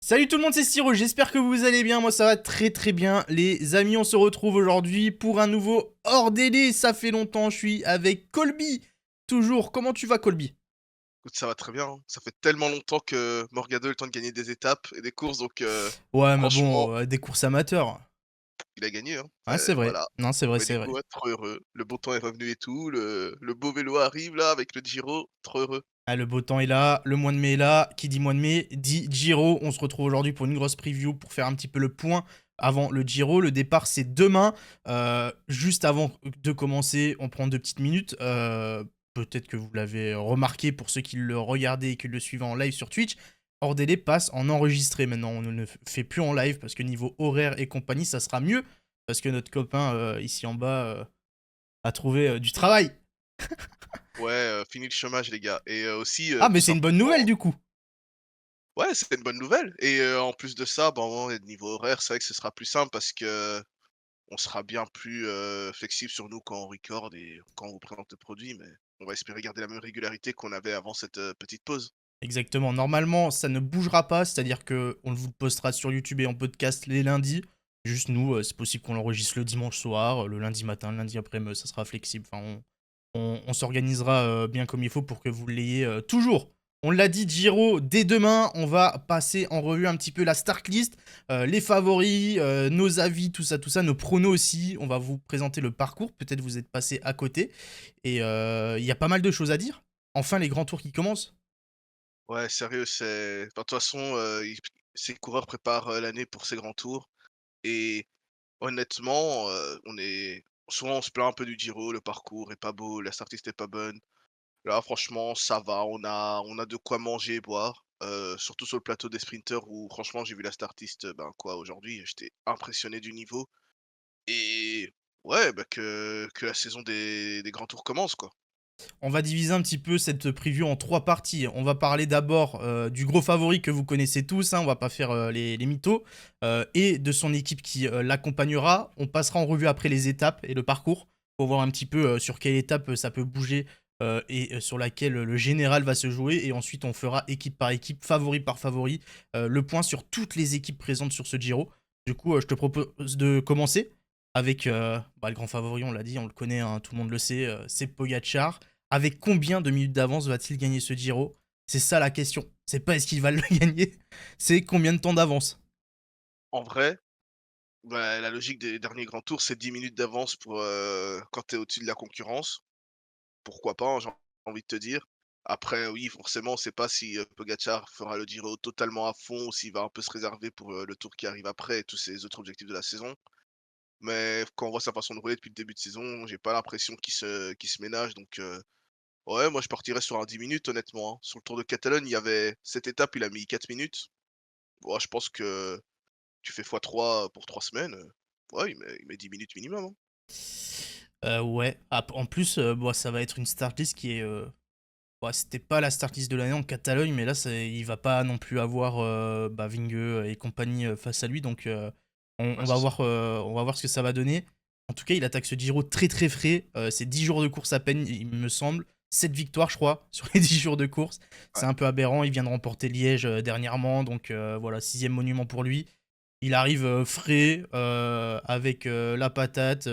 Salut tout le monde, c'est Siro, j'espère que vous allez bien, moi ça va très très bien. Les amis, on se retrouve aujourd'hui pour un nouveau hors délai, ça fait longtemps, je suis avec Colby. Toujours, comment tu vas Colby? Écoute, ça va très bien, hein. Ça fait tellement longtemps que Morgado a eu le temps de gagner des étapes et des courses, donc Ouais mais franchement, bon, des courses amateurs. il a gagné, hein. Ouais c'est vrai, Voilà. non c'est vrai, Mais du c'est coup, vrai. ouais, trop heureux. Le beau temps est revenu et tout, le beau vélo arrive là avec le Giro, trop heureux. Ah, le beau temps est là, le mois de mai est là, qui dit mois de mai dit Giro. On se retrouve aujourd'hui pour une grosse preview pour faire un petit peu le point avant le Giro. Le départ c'est demain. Juste avant de commencer, on prend 2 petites minutes. Peut-être que vous l'avez remarqué pour ceux qui le regardaient et qui le suivaient en live sur Twitch. Hors délai passe en enregistré maintenant. On ne le fait plus en live parce que niveau horaire et compagnie, ça sera mieux. Parce que notre copain ici en bas a trouvé du travail. Ouais, fini le chômage les gars et aussi, Ah tout mais c'est une bonne nouvelle simplement du coup. ouais, c'est une bonne nouvelle et en plus de ça, bon, ouais, niveau horaire, c'est vrai que ce sera plus simple parce que on sera bien plus, flexible sur nous quand on record et quand on vous présente le produit, mais on va espérer garder la même régularité qu'on avait avant cette, petite pause. Exactement. Normalement, ça ne bougera pas, c'est-à-dire que on vous le postera sur YouTube et en podcast les lundis. Juste nous, c'est possible qu'on l'enregistre le dimanche soir, le lundi matin, le lundi après-midi, ça sera flexible. Enfin, on s'organisera bien comme il faut pour que vous l'ayez toujours. On l'a dit, Giro, dès demain, on va passer en revue un petit peu la start list, les favoris, nos avis, tout ça, nos pronos aussi. On va vous présenter le parcours, peut-être vous êtes passé à côté. Et il y a pas mal de choses à dire. Enfin, les grands tours qui commencent. Ouais, sérieux, c'est enfin, de toute façon, ils ces coureurs préparent, l'année pour ces grands tours et honnêtement, on est souvent on se plaint un peu du Giro, le parcours est pas beau, la start-list est pas bonne. Là, franchement, ça va, on a de quoi manger et boire, surtout sur le plateau des sprinters où franchement, j'ai vu la start-list, ben, quoi, aujourd'hui, j'étais impressionné du niveau et ouais, bah, que la saison des grands tours commence, quoi. On va diviser un petit peu cette preview en trois parties. On va parler d'abord du gros favori que vous connaissez tous, hein, on va pas faire les mythos, et de son équipe qui l'accompagnera. On passera en revue après les étapes et le parcours pour voir un petit peu sur quelle étape ça peut bouger et sur laquelle le général va se jouer. Et ensuite, on fera équipe par équipe, favori par favori, le point sur toutes les équipes présentes sur ce Giro. Du coup, je te propose de commencer avec le grand favori, on l'a dit, on le connaît, hein, tout le monde le sait, c'est Pogacar. Avec combien de minutes d'avance va-t-il gagner ce Giro? C'est ça la question. C'est pas est-ce qu'il va le gagner, c'est combien de temps d'avance. En vrai, bah, la logique des derniers grands tours, c'est 10 minutes d'avance pour, quand tu es au-dessus de la concurrence. Pourquoi pas, hein, j'ai envie de te dire. Après oui, forcément, on sait pas si, Pogacar fera le Giro totalement à fond ou s'il va un peu se réserver pour, le tour qui arrive après et tous ses autres objectifs de la saison. Mais quand on voit sa façon de rouler depuis le début de saison, j'ai pas l'impression qu'il se ménage donc ouais, moi je partirais sur un 10 minutes honnêtement, hein. Sur le Tour de Catalogne, il y avait cette étape, il a mis 4 minutes. Ouais, je pense que tu fais fois 3 pour 3 semaines, ouais, il met 10 minutes minimum, hein. Ouais. Ah, en plus, bon, ça va être une start list qui est. Ouais, c'était pas la start list de l'année en Catalogne, mais là, il va pas non plus avoir Vingegaard et compagnie face à lui, donc Ouais, c'est ça. on va voir ce que ça va donner. En tout cas, il attaque ce Giro très très frais. C'est 10 jours de course à peine, il me semble. 7 victoires, je crois, sur les 10 jours de course. Ouais. C'est un peu aberrant. Il vient de remporter Liège dernièrement, donc voilà, sixième monument pour lui. Il arrive frais, avec la patate,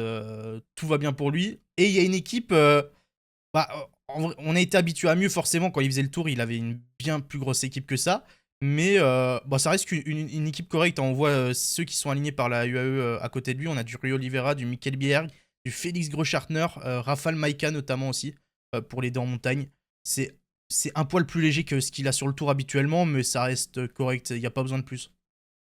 tout va bien pour lui. Et il y a une équipe. En vrai, on a été habitué à mieux, forcément. Quand il faisait le tour, il avait une bien plus grosse équipe que ça. Mais ça reste une équipe correcte, hein. On voit ceux qui sont alignés par la UAE à côté de lui. On a du Rui Oliveira, du Mikel Bierg, du Félix Groschartner, Rafal Maïka notamment aussi, pour les deux en montagne. C'est, c'est un poil plus léger que ce qu'il a sur le tour habituellement, mais ça reste correct. Il n'y a pas besoin de plus.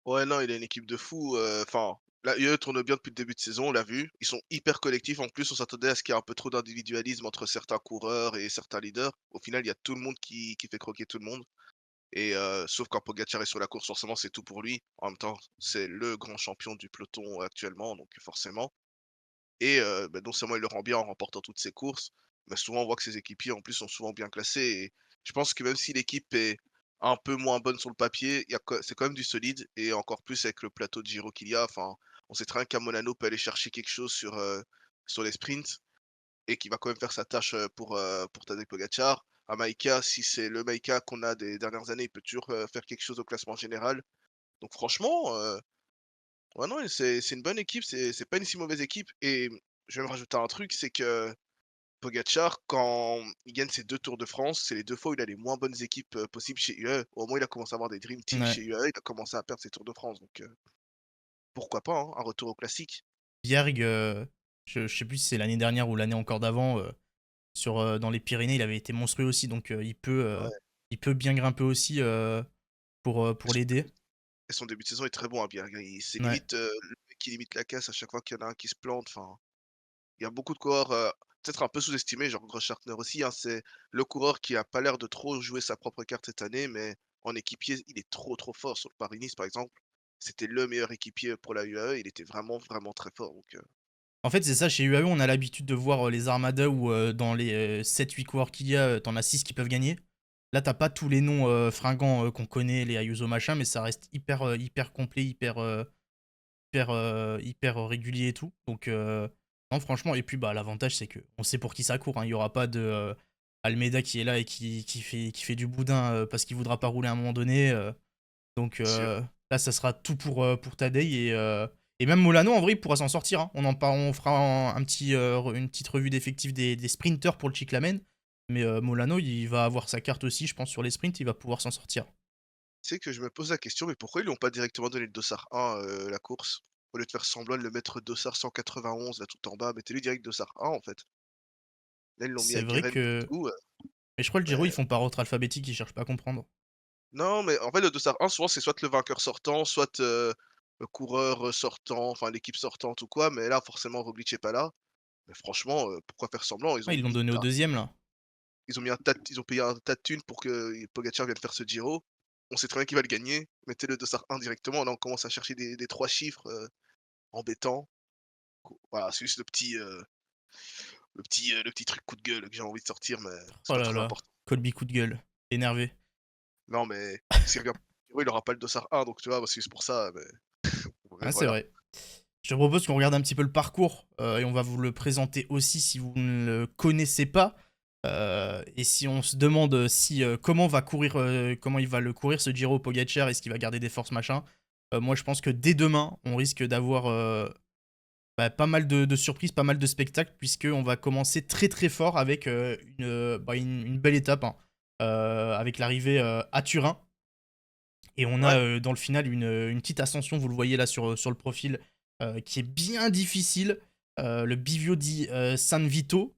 Ouais, non, il a une équipe de fous, enfin, la UE tourne bien depuis le début de saison, on l'a vu. Ils sont hyper collectifs. En plus, on s'attendait à ce qu'il y ait un peu trop d'individualisme entre certains coureurs et certains leaders. Au final, il y a tout le monde qui fait croquer tout le monde et sauf quand Pogacar est sur la course, forcément, c'est tout pour lui. En même temps, c'est le grand champion du peloton actuellement, donc forcément et bah, non seulement il le rend bien en remportant toutes ses courses, mais souvent on voit que ses équipiers, en plus, sont souvent bien classés et je pense que même si l'équipe est un peu moins bonne sur le papier, il y a c'est quand même du solide et encore plus avec le plateau de Giro qu'il y a. Enfin, on sait très bien qu'un Monano peut aller chercher quelque chose sur les sprints et qu'il va quand même faire sa tâche, pour Tadej Pogacar. À Maïka, si c'est le Maïka qu'on a des dernières années, il peut toujours, faire quelque chose au classement général. Donc franchement, ouais, non, c'est une bonne équipe, c'est pas une si mauvaise équipe et je vais me rajouter un truc, c'est que Pogacar, quand il gagne ses 2 Tours de France, c'est les 2 fois où il a les moins bonnes équipes, possibles chez UAE. Au moins, il a commencé à avoir des dream team Ouais. chez UAE, il a commencé à perdre ses Tours de France, donc pourquoi pas, hein, un retour au classique. Bjerg, je sais plus si c'est l'année dernière ou l'année encore d'avant, dans les Pyrénées, il avait été monstrueux aussi, donc Ouais il peut bien grimper aussi et pour l'aider. son début de saison est très bon à Biarritz. Il c'est Ouais. limite, le mec qui limite la casse à chaque fois qu'il y en a un qui se plante, enfin, il y a beaucoup de coureurs, peut-être un peu sous-estimés, genre Grossschartner aussi, hein. C'est le coureur qui a pas l'air de trop jouer sa propre carte cette année, mais en équipier, il est trop, trop fort. Sur le Paris-Nice, par exemple, c'était le meilleur équipier pour la UAE, il était vraiment, vraiment très fort, donc En fait, c'est ça, chez UAE, on a l'habitude de voir les armadas où dans les 7-8 coureurs qu'il y a, t'en as 6 qui peuvent gagner. Là, t'as pas tous les noms fringants qu'on connaît, les Ayuso machin, mais ça reste hyper complet, hyper régulier et tout. Donc, non, franchement, et puis bah, l'avantage, c'est que on sait pour qui ça court, hein. Il y aura pas de Almeida qui est là et qui fait du boudin parce qu'il voudra pas rouler à un moment donné. Donc sûr. là, ça sera tout pour Tadej et même Molano, en vrai, il pourra s'en sortir, hein. On fera une petite revue d'effectifs des sprinters pour le Cyclamen. Mais Molano, il va avoir sa carte aussi, je pense, sur les sprints, il va pouvoir s'en sortir. Tu sais que je me pose la question, mais pourquoi ils lui ont pas directement donné le dossard 1, la course? Au lieu de faire semblant de le mettre dossard 191 là tout en bas, mettez-lui direct dossard 1 en fait. Là, ils l'ont mis C'est à vrai Guéret que. partout, Mais je crois que le Giro, ils mais font par ordre alphabétique, ils cherchent pas à comprendre. non, mais en fait, le dossard 1, souvent, c'est soit le vainqueur sortant, soit, le coureur, sortant, enfin l'équipe sortante ou quoi, mais là, forcément, Roglic est pas là. Mais franchement, pourquoi faire semblant? Ouais, ils l'ont donné au deuxième, là. Ils ont payé un tas de thunes pour que Pogacar vienne faire ce Giro. On sait très bien qu'il va le gagner. Mettez le dossard 1 directement. Là, on commence à chercher des 3 chiffres, embêtants. Voilà, c'est juste le petit truc coup de gueule que j'ai envie de sortir, mais c'est Oh pas là très là, important. Colby coup de gueule, énervé. Non, mais s'il revient il aura pas le dossard 1, donc tu vois? Bah, c'est juste pour ça, mais ouais, Ah, c'est voilà. vrai. Je te propose qu'on regarde un petit peu le parcours et on va vous le présenter aussi si vous ne le connaissez pas. Et si on se demande si comment il va le courir ce Giro Pogacar, est-ce qu'il va garder des forces machin. Moi je pense que dès demain on risque d'avoir pas mal de surprises, pas mal de spectacles puisque on va commencer très très fort avec une belle étape, hein, avec l'arrivée à Turin. Et on Ouais, a dans le final une petite ascension, vous le voyez là sur le profil, qui est bien difficile. Le Bivio di San Vito.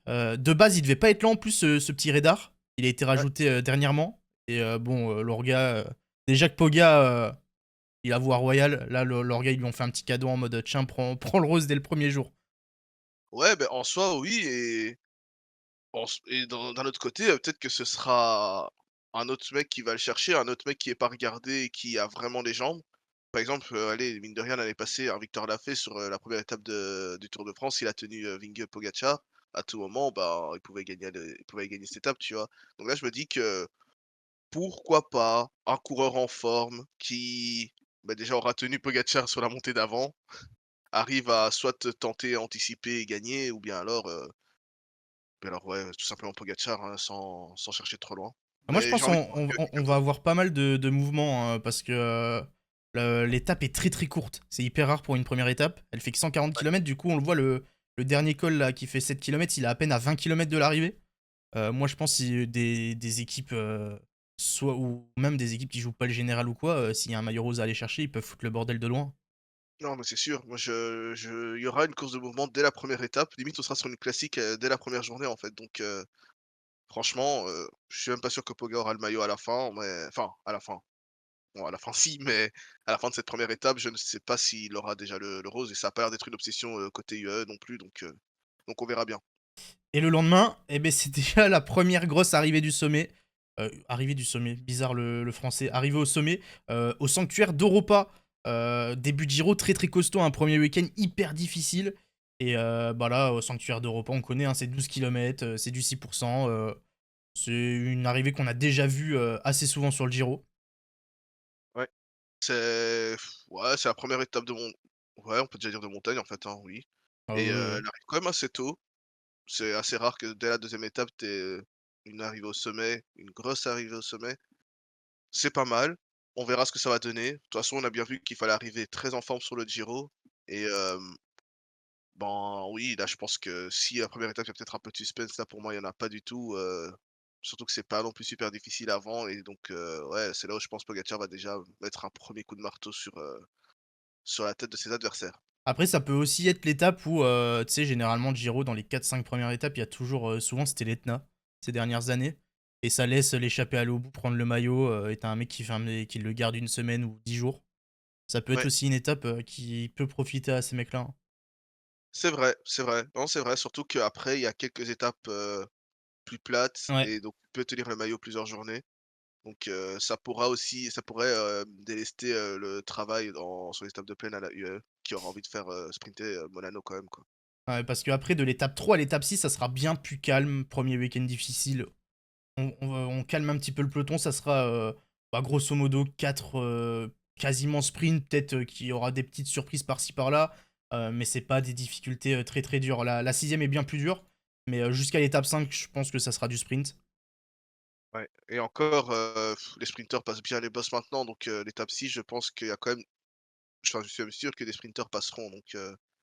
De base, il devait pas être là en plus, ce petit radar. Il a été ouais. rajouté dernièrement. Et bon, l'Orga. Déjà que Poga, il a voix royale. Là, l'Orga, ils lui ont fait un petit cadeau en mode tiens, prends le rose dès le premier jour. Ouais, beh, en soi, oui et d'un autre côté, peut-être que ce sera un autre mec qui va le chercher, un autre mec qui est pas regardé et qui a vraiment les jambes. Par exemple, allez, mine de rien, l'année passée, un Victor l'a fait sur, la première étape du Tour de France, il a tenu, Vingegaard Pogacar. À tout moment, bah, il pouvait gagner cette étape, tu vois? Donc là, je me dis que pourquoi pas un coureur en forme qui, bah, déjà aura tenu Pogacar sur la montée d'avant, arrive à soit tenter, anticiper et gagner ou bien alors ouais, tout simplement Pogacar, hein, sans chercher trop loin. Moi, je Mais j'ai pense envie de qu'on croire on, que on- on quelqu'un va d'autre. avoir pas mal de mouvements parce que l'étape est très très courte. C'est hyper rare pour une première étape. Elle fait que 140 Ouais, km. Du coup, on le voit, le dernier col là, qui fait 7 km, il est à peine à 20 km de l'arrivée. Moi, je pense si des équipes, soit ou même des équipes qui jouent pas le général ou quoi, s'il y a un maillot rose à aller chercher, ils peuvent foutre le bordel de loin. non, mais c'est sûr. Moi, il y aura une course de mouvement dès la première étape. Limite, on sera sur une classique, dès la première journée, en fait. Donc, franchement, je suis même pas sûr que Poga aura le maillot à la fin, mais enfin, à la fin. Bon, à la fin, si, mais à la fin de cette première étape, je ne sais pas s'il aura déjà le rose et ça a pas l'air d'être une obsession, côté UAE non plus, donc on verra bien. Et le lendemain, eh ben, c'est déjà la première grosse arrivée du sommet. Arrivée du sommet, bizarre le français. Arrivée au sommet, au sanctuaire d'Europa. Début de Giro très très costaud, un premier week-end hyper difficile. Et bah là, au sanctuaire d'Europa, on connaît, hein, c'est 12 km, c'est du 6%. C'est une arrivée qu'on a déjà vue assez souvent sur le Giro. Ouais, c'est ouais, c'est la première étape de mon ouais, on peut déjà dire de montagne, en fait, hein, oui Ah et ouais, ouais. elle arrive quand même assez tôt. C'est assez rare que dès la deuxième étape, tu une arrivée au sommet, une grosse arrivée au sommet. C'est pas mal. on verra ce que ça va donner. De toute façon, on a bien vu qu'il fallait arriver très en forme sur le Giro et ben, oui, là, je pense que si la première étape, il y a peut-être un peu de suspense, là, pour moi, il y en a pas du tout, surtout que c'est pas non plus super difficile avant et donc ouais, c'est là où je pense Pogacar va déjà mettre un premier coup de marteau sur la tête de ses adversaires. Après, ça peut aussi être l'étape où, tu sais, généralement, Giro, dans les 4-5 premières étapes, il y a toujours, souvent, c'était l'Etna, ces dernières années. Et ça laisse l'échapper à l'au bout, prendre le maillot, et t'as un mec qui le garde une semaine ou 10 jours. Ça peut être Ouais, aussi une étape qui peut profiter à ces mecs-là, hein. c'est vrai, c'est vrai. Non, c'est vrai, surtout qu'après, il y a quelques étapes, plus plates Ouais. et donc tu peux tenir le maillot plusieurs journées. Donc ça pourrait, délester, le travail sur les étapes de plaine à la UAE, qui aura envie de faire, sprinter, Molano quand même, quoi. Ouais, parce que après, de l'étape 3 à l'étape 6, ça sera bien plus calme. Premier week-end difficile. On calme un petit peu le peloton. Ça sera bah, grosso modo 4 quasiment sprint. Peut-être qu'il y aura des petites surprises par-ci par-là. Mais c'est pas des difficultés très très dures. La sixième est bien plus dure. Mais jusqu'à l'étape 5, je pense que ça sera du sprint. Ouais et encore, les sprinteurs passent bien les bosses maintenant donc l'étape 6, je pense qu'il y a quand même enfin, je suis même sûr que des sprinteurs passeront donc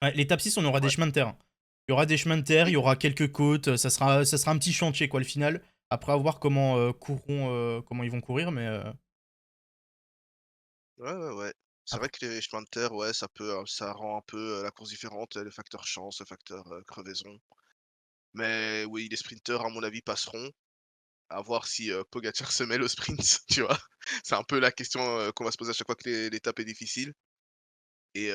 Ouais, l'étape 6, on aura des ouais. chemins de terre. Il y aura des chemins de terre, il Oui, y aura quelques côtes. Ça sera un petit chantier, quoi, le final. Après, à voir comment, comment ils vont courir. Mais ouais, ouais, ouais. C'est vrai après, que les chemins de terre, ouais, ça rend un peu, la course différente, le facteur chance, le facteur, crevaison. Mais oui, les sprinteurs, à mon avis, passeront. À voir si, Pogacar se mêle au sprint, tu vois? C'est un peu la question, qu'on va se poser à chaque fois que l'étape est difficile et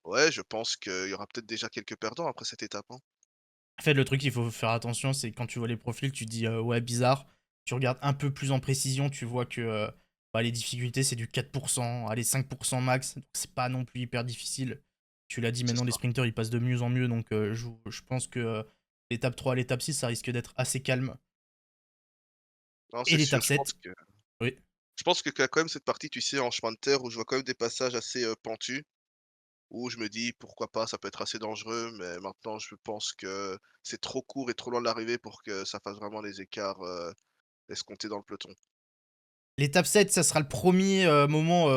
ouais, je pense qu'il y aura peut-être déjà quelques perdants après cette étape, hein. en fait, le truc qu'il faut faire attention, c'est quand tu vois les profils, tu te dis ouais, bizarre. Tu regardes un peu plus en précision, tu vois que bah, les difficultés, c'est du 4%, allez, 5% max. Donc, c'est pas non plus hyper difficile. Tu l'as dit, C'est maintenant, les ça. sprinters, ils passent de mieux en mieux. Donc, je pense que l'étape 3 à l'étape 6, ça risque d'être assez calme. Non, Et c'est sûr, l'étape 7, oui. je pense que qu'il y a quand même cette partie, tu sais, en chemin de terre où je vois quand même des passages assez, pentus, où je me dis: «Pourquoi pas? Ça peut être assez dangereux», mais maintenant je pense que c'est trop court et trop loin de l'arrivée pour que ça fasse vraiment les écarts, escomptés dans le peloton. L'étape 7, ça sera le premier moment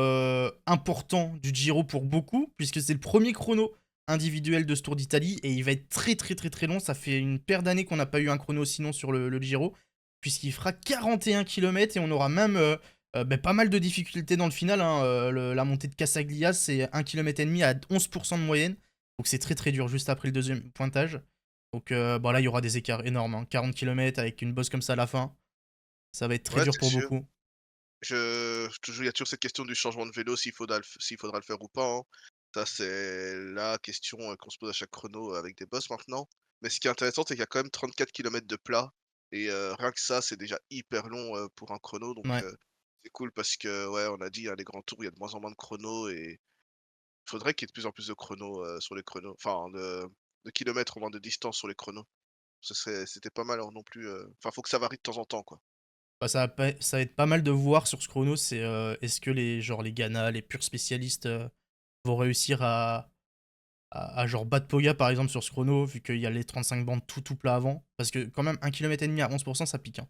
important du Giro pour beaucoup, puisque c'est le premier chrono individuel de ce Tour d'Italie, et il va être très très très très long. Ça fait une paire d'années qu'on n'a pas eu un chrono sinon sur le Giro, puisqu'il fera 41 km et on aura même bah, pas mal de difficultés dans le final, hein. La montée de Casaglia, c'est 1,5 km à 11% de moyenne, donc c'est très très dur juste après le deuxième pointage. Donc bah, là, il y aura des écarts énormes, hein. 40 km avec une bosse comme ça à la fin, ça va être très Ouais, dur c'est pour sûr. beaucoup. Toujours il y a toujours cette question du changement de vélo, s'il faudra le faire ou pas, hein. Ça, c'est la question, qu'on se pose à chaque chrono, avec des bosses maintenant. Mais ce qui est intéressant, c'est qu'il y a quand même 34 kilomètres de plat et rien que ça, c'est déjà hyper long, pour un chrono donc Ouais. c'est cool parce que, ouais, on a dit, hein, les grands tours, il y a de moins en moins de chronos et il faudrait qu'il y ait de plus en plus de chronos, sur les chronos, enfin de kilomètres, au moins de distance sur les chronos. C'était pas mal, hein, non plus, enfin, faut que ça varie de temps en temps, quoi. Bah, ça va être pas mal de voir sur ce chrono, c'est est-ce que les Ghana, les purs spécialistes vont réussir à genre battre Poga par exemple sur ce chrono, vu qu'il y a les 35 bandes tout plat avant. Parce que quand même 1,5 km à 11%, ça pique, hein.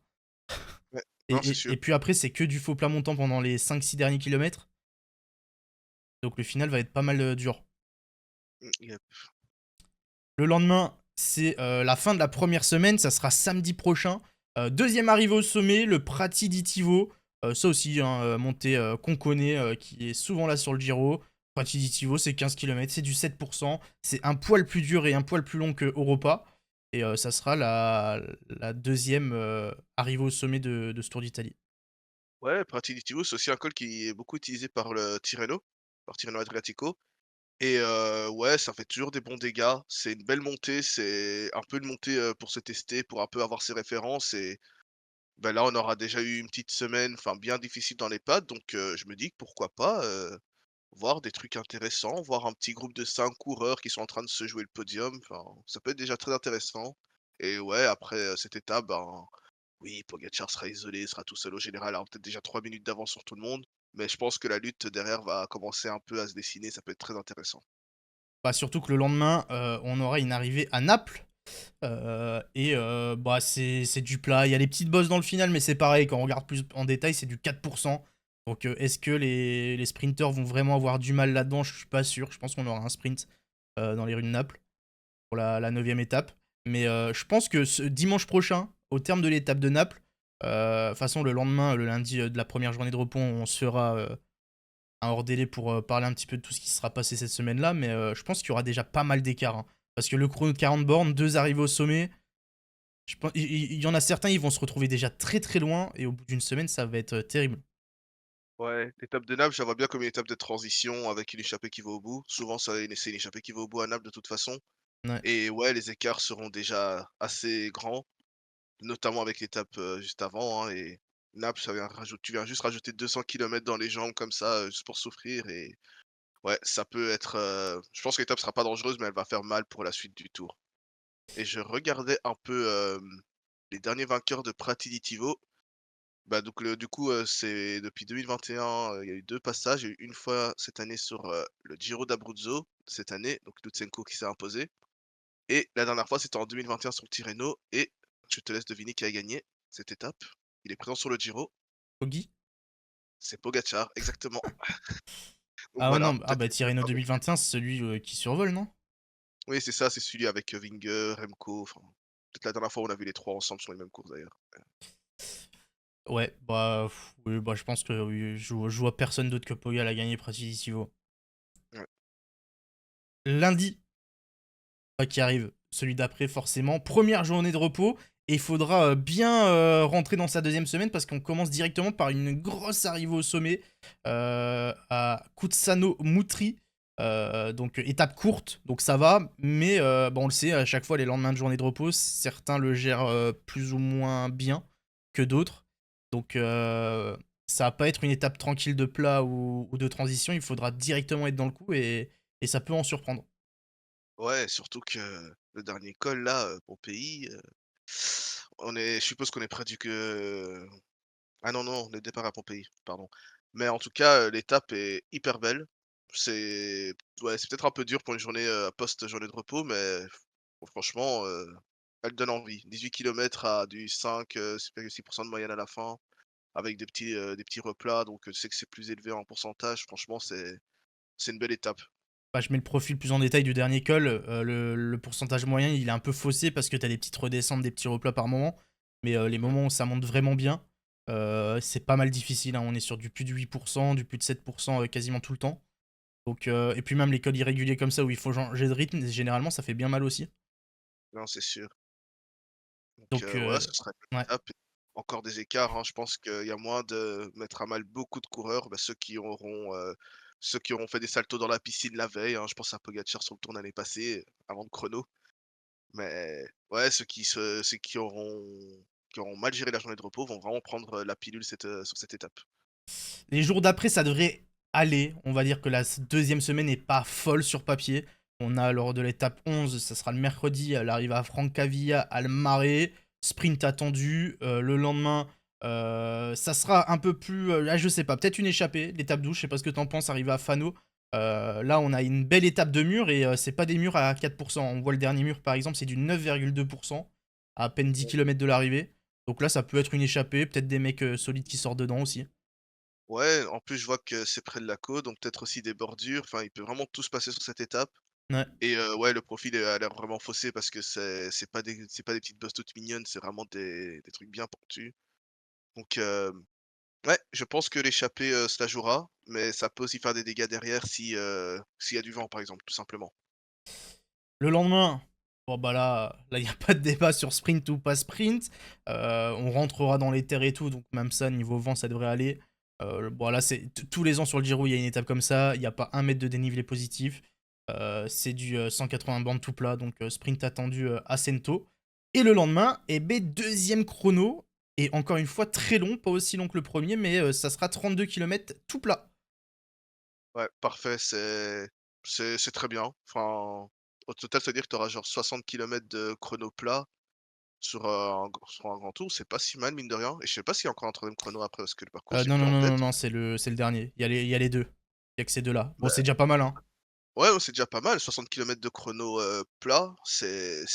Ouais, Et, non, c'est et, sûr. et puis après, c'est que du faux plat montant pendant les 5-6 derniers kilomètres. Donc le final va être pas mal dur. Yep. Le lendemain, c'est la fin de la première semaine, ça sera samedi prochain. Deuxième arrivée au sommet, le Prati di Tivo. Ça aussi, hein, montée qu'on connaît, qui est souvent là sur le Giro. Prati di Tivo, c'est 15 km, c'est du 7%. C'est un poil plus dur et un poil plus long que Europa. Et ça sera la deuxième arrivée au sommet de ce Tour d'Italie. Ouais, Pratini-Tivo, c'est aussi un col qui est beaucoup utilisé par le Tirreno, par Tirreno Adriatico et ouais, ça fait toujours des bons dégâts. C'est une belle montée, c'est un peu une montée, pour se tester, pour un peu avoir ses références et bah, là, on aura déjà eu une petite semaine, enfin, bien difficile dans les pattes donc je me dis que pourquoi pas, voir des trucs intéressants, voir un petit groupe de 5 coureurs qui sont en train de se jouer le podium, enfin, ça peut être déjà très intéressant et ouais, après, cette étape, ben, oui, Pogacar sera isolé, sera tout seul au général, aura peut-être déjà 3 minutes d'avance sur tout le monde, mais je pense que la lutte derrière va commencer un peu à se dessiner, ça peut être très intéressant. Bah, surtout que le lendemain, on aura une arrivée à Naples. Et bah, c'est du plat. Il y a les petites bosses dans le final, mais c'est pareil. Quand on regarde plus en détail, c'est du 4%. Donc, est-ce que les sprinteurs vont vraiment avoir du mal là-dedans? Je suis pas sûr. Je pense qu'on aura un sprint dans les rues de Naples pour la 9e étape. Mais je pense que ce dimanche prochain, au terme de l'étape de Naples, de toute façon, le lendemain, le lundi de la première journée de repos, on se fera un hors délai pour parler un petit peu de tout ce qui sera passé cette semaine-là. Mais je pense qu'il y aura déjà pas mal d'écart, hein. Parce que le chrono de 40 bornes, deux arrivées au sommet, il y en a certains, ils vont se retrouver déjà très très loin. Et au bout d'une semaine, ça va être terrible. Ouais, l'étape de Naples, je la vois bien comme une étape de transition avec une échappée qui va au bout. Souvent, ça c'est une échappée qui va au bout à Naples de toute façon. Ouais. Et ouais, les écarts seront déjà assez grands, notamment avec l'étape, juste avant, hein. Et Naples, ça vient tu viens juste rajouter 200 kilomètres dans les jambes comme ça, juste pour souffrir. Et ouais, ça peut être, je pense que l'étape sera pas dangereuse, mais elle va faire mal pour la suite du tour. Et je regardais un peu, les derniers vainqueurs de Prati-Ditivo. Bah, donc du coup, c'est depuis 2021, il y a eu 2 passages. Il y a eu une fois cette année sur, le Giro d'Abruzzo, cette année, donc Lutsenko qui s'est imposé. Et la dernière fois, c'était en 2021 sur le Tirreno. Et je te laisse deviner qui a gagné cette étape. Il est présent sur le Giro, Poggi. c'est Pogačar, exactement. Donc Ah ouais, voilà, non, ah peut-être bah que c'est Tirreno pas non plus 2021, c'est celui qui survole, non? oui, c'est ça, c'est celui avec, Vingegaard, Remco, enfin, peut-être la dernière fois où on a vu les 3 ensemble sur les mêmes courses d'ailleurs. Ouais, bah, oui, bah, je pense que oui, je vois personne d'autre que Pogal à gagner Prativo. Ouais. Lundi, qui arrive, celui d'après forcément. Première journée de repos, et il faudra bien rentrer dans sa deuxième semaine parce qu'on commence directement par une grosse arrivée au sommet à Kutsano Moutri. Donc étape courte, donc ça va, mais bon, on le sait, à chaque fois les lendemains de journée de repos, certains le gèrent plus ou moins bien que d'autres. Donc ça va pas être une étape tranquille de plat ou de transition, il faudra directement être dans le coup et ça peut en surprendre. Ouais, surtout que le dernier col là, Pompéi, je suppose qu'on est près du que ah non, non, le départ à Pompéi, pardon. Mais en tout cas, l'étape est hyper belle. C'est ouais, c'est peut-être un peu dur pour une journée, post-journée de repos, mais franchement, elle donne envie. 18 kilomètres à du 5, 6 de moyenne à la fin, avec des petits replats, donc je sais que c'est plus élevé en pourcentage. Franchement, c'est une belle étape. Bah, je mets le profil plus en détail du dernier col. Le pourcentage moyen, il est un peu faussé parce que t'as des petites redescentes, des petits replats par moment. Mais les Mmh. moments où ça monte vraiment bien, c'est pas mal difficile, hein. On est sur du plus de 8%, du plus de 7% quasiment tout le temps. Donc, et puis même les cols irréguliers comme ça où il faut changer de rythme, généralement ça fait bien mal aussi. Non, c'est sûr. Donc Donc, ouais, ce sera une bonne ouais. étape. Encore des écarts, hein. Je pense qu'il y a moins de mettre à mal beaucoup de coureurs, bah, ceux qui auront fait des saltos dans la piscine la veille, hein. Je pense à Pogacar sur le Tour l'année passée, avant le chrono. Mais ouais, ceux qui auront mal géré la journée de repos vont vraiment prendre, la pilule sur cette étape. Les jours d'après, ça devrait aller. On va dire que la deuxième semaine n'est pas folle sur papier. On a lors de l'étape 11, ça sera le mercredi, l'arrivée à Francavilla, à Marais, sprint attendu. Le lendemain, ça sera un peu plus. Je sais pas, peut-être une échappée. L'étape 12, je sais pas ce que t'en penses, arrivée à Fano. Là, on a une belle étape de mur et c'est pas des murs à 4%. On voit le dernier mur par exemple, c'est du 9,2%, à peine 10 km de l'arrivée. Donc là, ça peut être une échappée, peut-être des mecs solides qui sortent dedans aussi. Ouais, en plus, je vois que c'est près de la côte, donc peut-être aussi des bordures. Enfin, il peut vraiment tout se passer sur cette étape. Ouais. Et ouais, le profil a l'air vraiment faussé parce que c'est pas des petites bosses toutes mignonnes, c'est vraiment des trucs bien pentus. Donc ouais, je pense que l'échappée, se la jouera, mais ça peut aussi faire des dégâts derrière si, s'il y a du vent, par exemple, tout simplement. Le lendemain, bon bah là il y a pas de débat sur sprint ou pas sprint. On rentrera dans les terres et tout, donc même ça niveau vent ça devrait aller. Bon là c'est tous les ans sur le Giro il y a une étape comme ça, il n'y a pas un mètre de dénivelé positif. C'est du 180 bandes tout plat, donc sprint attendu à Sento. Et le lendemain, eh ben, deuxième chrono, et encore une fois très long, pas aussi long que le premier, mais ça sera 32 km tout plat. Ouais, parfait, c'est très bien. Enfin, au total, ça veut dire que tu auras genre 60 kilomètres de chrono plat sur un grand tour, c'est pas si mal mine de rien. Et je sais pas s'il y a encore un troisième chrono après parce que le parcours, j'ai Non, plus non, en non, non, tête. non, c'est le dernier. Il y a les deux. Il y a que ces deux-là. Bon, c'est Bah, déjà pas mal, hein. ouais, ouais, c'est déjà pas mal, 60 kilomètres de chrono, plat, c'est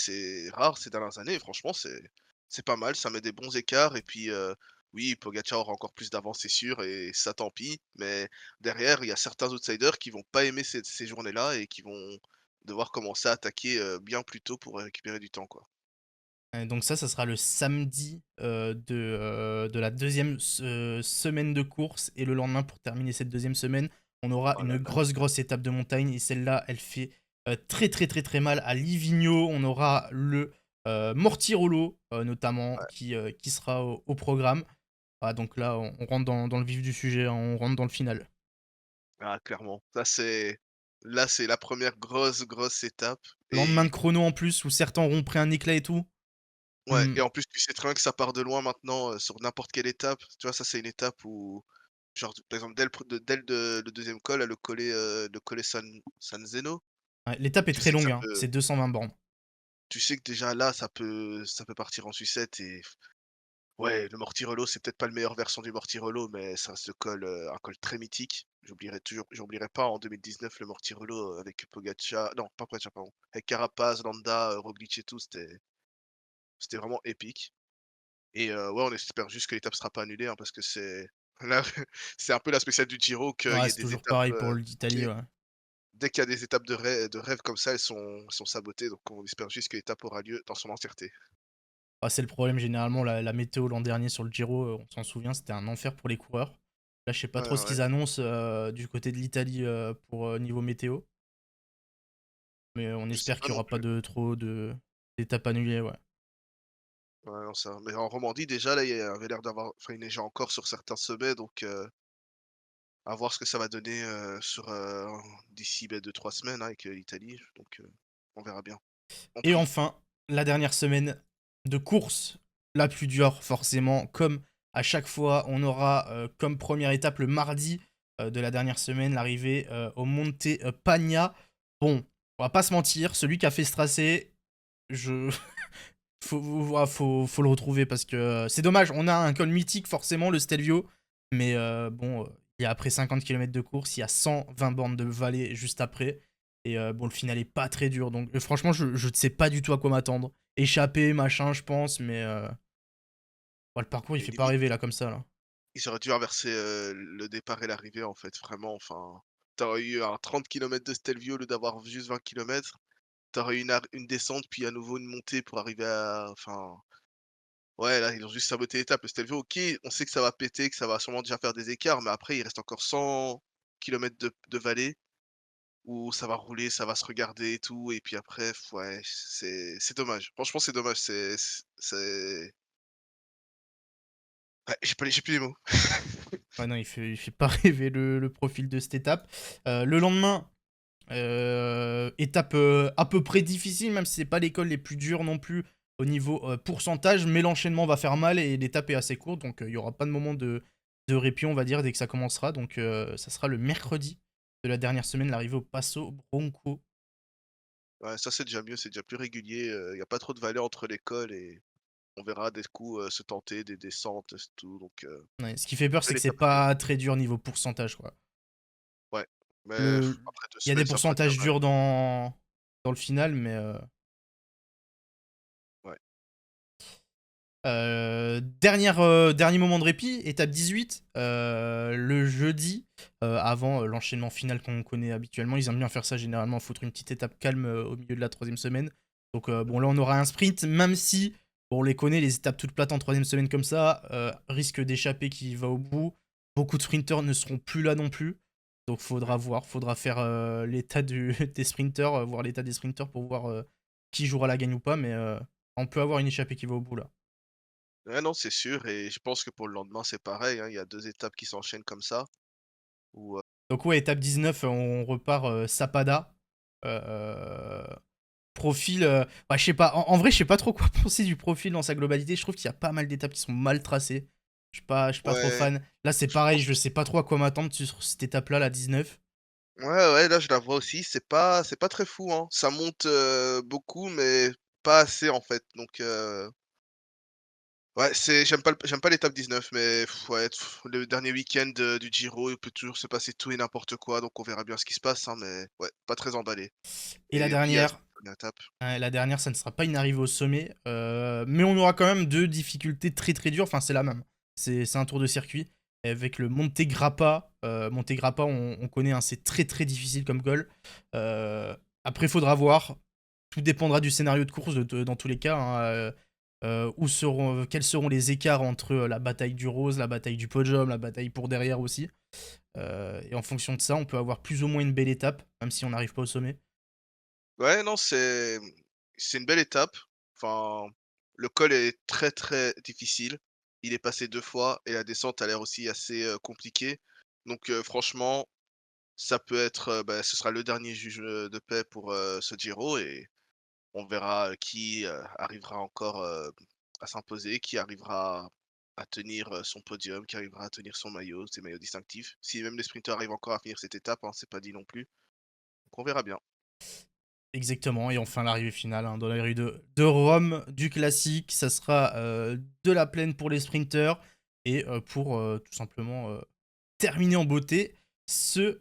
rare ces dernières années. Franchement, c'est pas mal, ça met des bons écarts. Et puis, Oui, Pogacar aura encore plus d'avance, c'est sûr, et ça, tant pis. Mais derrière, il y a certains outsiders qui vont pas aimer ces journées-là et qui vont devoir commencer à attaquer bien plus tôt pour récupérer du temps, quoi. Donc ça sera le samedi de la deuxième semaine de course. Et le lendemain, pour terminer cette deuxième semaine, on aura Oh là une là. grosse étape de montagne. Et celle-là, elle fait très mal à Livigno. On aura le Mortirolo, notamment, qui sera au programme. Ah, donc là, on rentre dans le vif du sujet, hein, on rentre dans le final. Ah, clairement. Là, c'est la première grosse étape Lendemain et de chrono en plus, où certains auront pris un éclat et tout. ouais, Hmm. et en plus, tu sais très bien que ça part de loin maintenant, sur n'importe quelle étape. Tu vois, ça, c'est une étape où genre, par exemple, dès le 2e col, là, le collet San Zeno, Ouais, l'étape est tu très sais que longue, hein, c'est 220 bornes. tu sais que déjà là, ça peut partir en sucette et ouais, le Mortirolo, c'est peut-être pas le meilleur version du Mortirolo, mais ça reste un col très mythique. J'oublierai pas en 2019 le Mortirolo, avec Pogacar non, pas Pogacar, pardon, avec Carapaz, Landa, Roglic et tout, c'était vraiment épique et ouais, on espère juste que l'étape sera pas annulée, hein, parce que c'est là, c'est un peu la spéciale du Giro qu'il y Ouais, ait c'est des toujours étapes, pareil pour l'Italie, qui ouais. dès qu'il y a des étapes de rêve comme ça, elles sont sabotées, donc on espère juste que l'étape aura lieu dans son entièreté. Ah, c'est le problème généralement, la météo l'an dernier sur le Giro, on s'en souvient, c'était un enfer pour les coureurs. Là, je sais pas Ouais, trop ce ouais, qu'ils annoncent du côté de l'Italie pour niveau météo, mais on je sais espère pas qu'il y non aura pas plus. trop d'étapes annulées, ouais. Ouais, non, ça mais en Romandie, déjà, là, il y avait l'air d'avoir enfin, il neigeait encore sur certains sommets, donc à voir ce que ça va donner, d'ici, 2-3 semaines, hein, avec, l'Italie, donc on verra bien. On Et prie. enfin, la dernière semaine de course, la plus dure forcément, comme à chaque fois, on aura comme première étape le mardi de la dernière semaine, l'arrivée au Monte Pagna. Bon, on va pas se mentir, celui qui a fait ce tracé, je... faut le retrouver parce que c'est dommage, on a un col mythique forcément, le Stelvio, mais bon, il y a après 50 km de course, il y a 120 bornes de vallée juste après, et bon, le final est pas très dur, donc franchement, je ne sais pas du tout à quoi m'attendre. Échapper, machin, je pense, mais ouais, le parcours, il Et fait pas limite, rêver là comme ça, là. ils auraient dû inverser, le départ et l'arrivée, en fait, vraiment, enfin, tu aurais eu un 30 kilomètres de Stelvio au lieu d'avoir juste 20 kilomètres. Tu aurais eu une descente, puis à nouveau une montée pour arriver à enfin, ouais, là, ils ont juste saboté l'étape. Le Stelvio, OK, on sait que ça va péter, que ça va sûrement déjà faire des écarts, mais après, il reste encore 100 kilomètres de vallée où ça va rouler, ça va se regarder et tout et puis après, ouais, c'est dommage. Franchement, c'est dommage, c'est ouais, j'ai plus les mots. Ouais, non, il fait pas rêver le profil de cette étape. Le lendemain, étape à peu près difficile, même si c'est pas l'école les plus dures non plus au niveau pourcentage, mais l'enchaînement va faire mal et l'étape est assez courte, donc il y aura pas de moment de répit, on va dire, dès que ça commencera. Donc ça sera le mercredi de la dernière semaine, l'arrivée au Passo Bronco. Ouais, ça, c'est déjà mieux, c'est déjà plus régulier, il y a pas trop de vallées entre l'école et on verra des coups, se tenter, des descentes, tout donc Ouais, ce qui fait peur, c'est belle que c'est étape à venir. pas très dur niveau pourcentage, quoi. Ouais, mais Le... après 2 Il y a des semaines, ça fera déjà pourcentages mal. durs dans le final, mais Ouais. dernier moment de répit, étape 18, le jeudi, avant l'enchaînement final qu'on connaît habituellement. Ils aiment bien faire ça généralement, foutre une petite étape calme au milieu de la troisième semaine. Donc bon, là on aura un sprint, même si, bon, on les connaît, les étapes toutes plates en troisième semaine comme ça, risque d'échapper qui va au bout. Beaucoup de sprinters ne seront plus là non plus. Donc faudra Mmh. voir, faudra faire l'état des sprinters, voir l'état des sprinters pour voir qui jouera la gagne ou pas, mais on peut avoir une échappée qui va au bout là. Ouais, non, c'est sûr et je pense que pour le lendemain, c'est pareil, hein, il y a 2 étapes qui s'enchaînent comme ça où, Donc ouais, étape 19, on repart Sapada. Euh, profil, ouais, je sais pas. En vrai, je sais pas trop quoi penser du profil dans sa globalité. Je trouve qu'il y a pas mal d'étapes qui sont mal tracées. Je suis pas trop ouais, fan. Là, c'est je pareil, pense je sais pas trop à quoi m'attendre sur cette étape-là, la 19. ouais, ouais, là, je la vois aussi, c'est pas très fou, hein. Ça monte, beaucoup, mais pas assez, en fait, donc ouais, j'aime pas l'étape 19, mais ouais, le dernier week-end, du Giro, il peut toujours se passer tout et n'importe quoi, donc on verra bien ce qui se passe, hein, mais ouais, pas très emballé Et et oui, dernière étape. la dernière, ça ne sera pas une arrivée au sommet. Mais on aura quand même deux difficultés très très dures. Enfin, c'est la même. C'est un tour de circuit. Avec le Monte Grappa. Monte Grappa, on connaît, hein, c'est très très difficile comme col. Après, faudra voir. Tout dépendra du scénario de course dans tous les cas, hein. Quels seront les écarts entre la bataille du rose, la bataille du podium, la bataille pour derrière aussi. Et en fonction de ça, on peut avoir plus ou moins une belle étape, même si on n'arrive pas au sommet. Ouais, non, c'est une belle étape. Enfin, le col est très, très difficile. Il est passé 2 fois et la descente a l'air aussi assez, compliquée. Donc, franchement, ça peut être, bah, ce sera le dernier juge, de paix pour, ce Giro et on verra, qui, arrivera encore, à s'imposer, qui arrivera à tenir, son podium, qui arrivera à tenir son maillot, ses maillots distinctifs. Si même les sprinteurs arrivent encore à finir cette étape, hein, c'est pas dit non plus. Donc on verra bien. Exactement, et enfin l'arrivée finale, hein, dans la rue de Rome, du classique. Ça sera de la plaine pour les sprinteurs et pour tout simplement terminer en beauté ce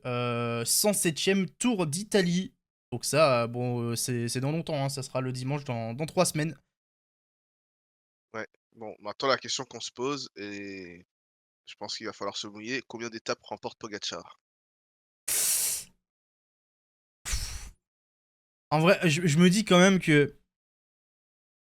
107e Tour d'Italie. Donc ça, bon, c'est dans longtemps, hein, ça sera le dimanche dans 3 semaines. Ouais. Bon, maintenant la question qu'on se pose et je pense qu'il va falloir se mouiller, combien d'étapes remporte Pogacar? En vrai, je me dis quand même que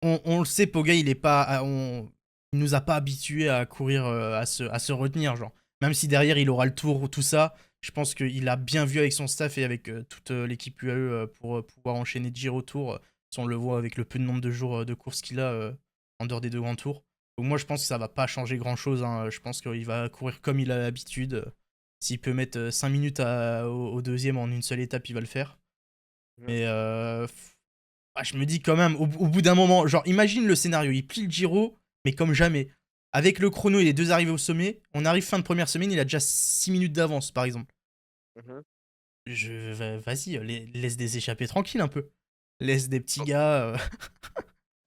on le sait, Poga, il est pas, il nous a pas habitués à courir, à se retenir, genre. Même si derrière il aura le tour, tout ça, je pense qu'il a bien vu avec son staff et avec toute l'équipe UAE pour pouvoir enchaîner Giro Tour. Si on le voit avec le peu de nombre de jours de course qu'il a en dehors des 2 grands tours. Donc moi je pense que ça va pas changer grand chose, hein. Je pense qu'il va courir comme il a l'habitude. S'il peut mettre 5 minutes au deuxième en une seule étape, il va le faire. Mmh. Mais je me dis quand même, au bout d'un moment, genre, imagine le scénario, il plie le Giro, mais comme jamais. Avec le chrono et les deux arrivées au sommet, on arrive fin de première semaine, il a déjà 6 minutes d'avance, par exemple. Mmh. Vas-y, laisse des échappées tranquilles un peu. Laisse des petits gars.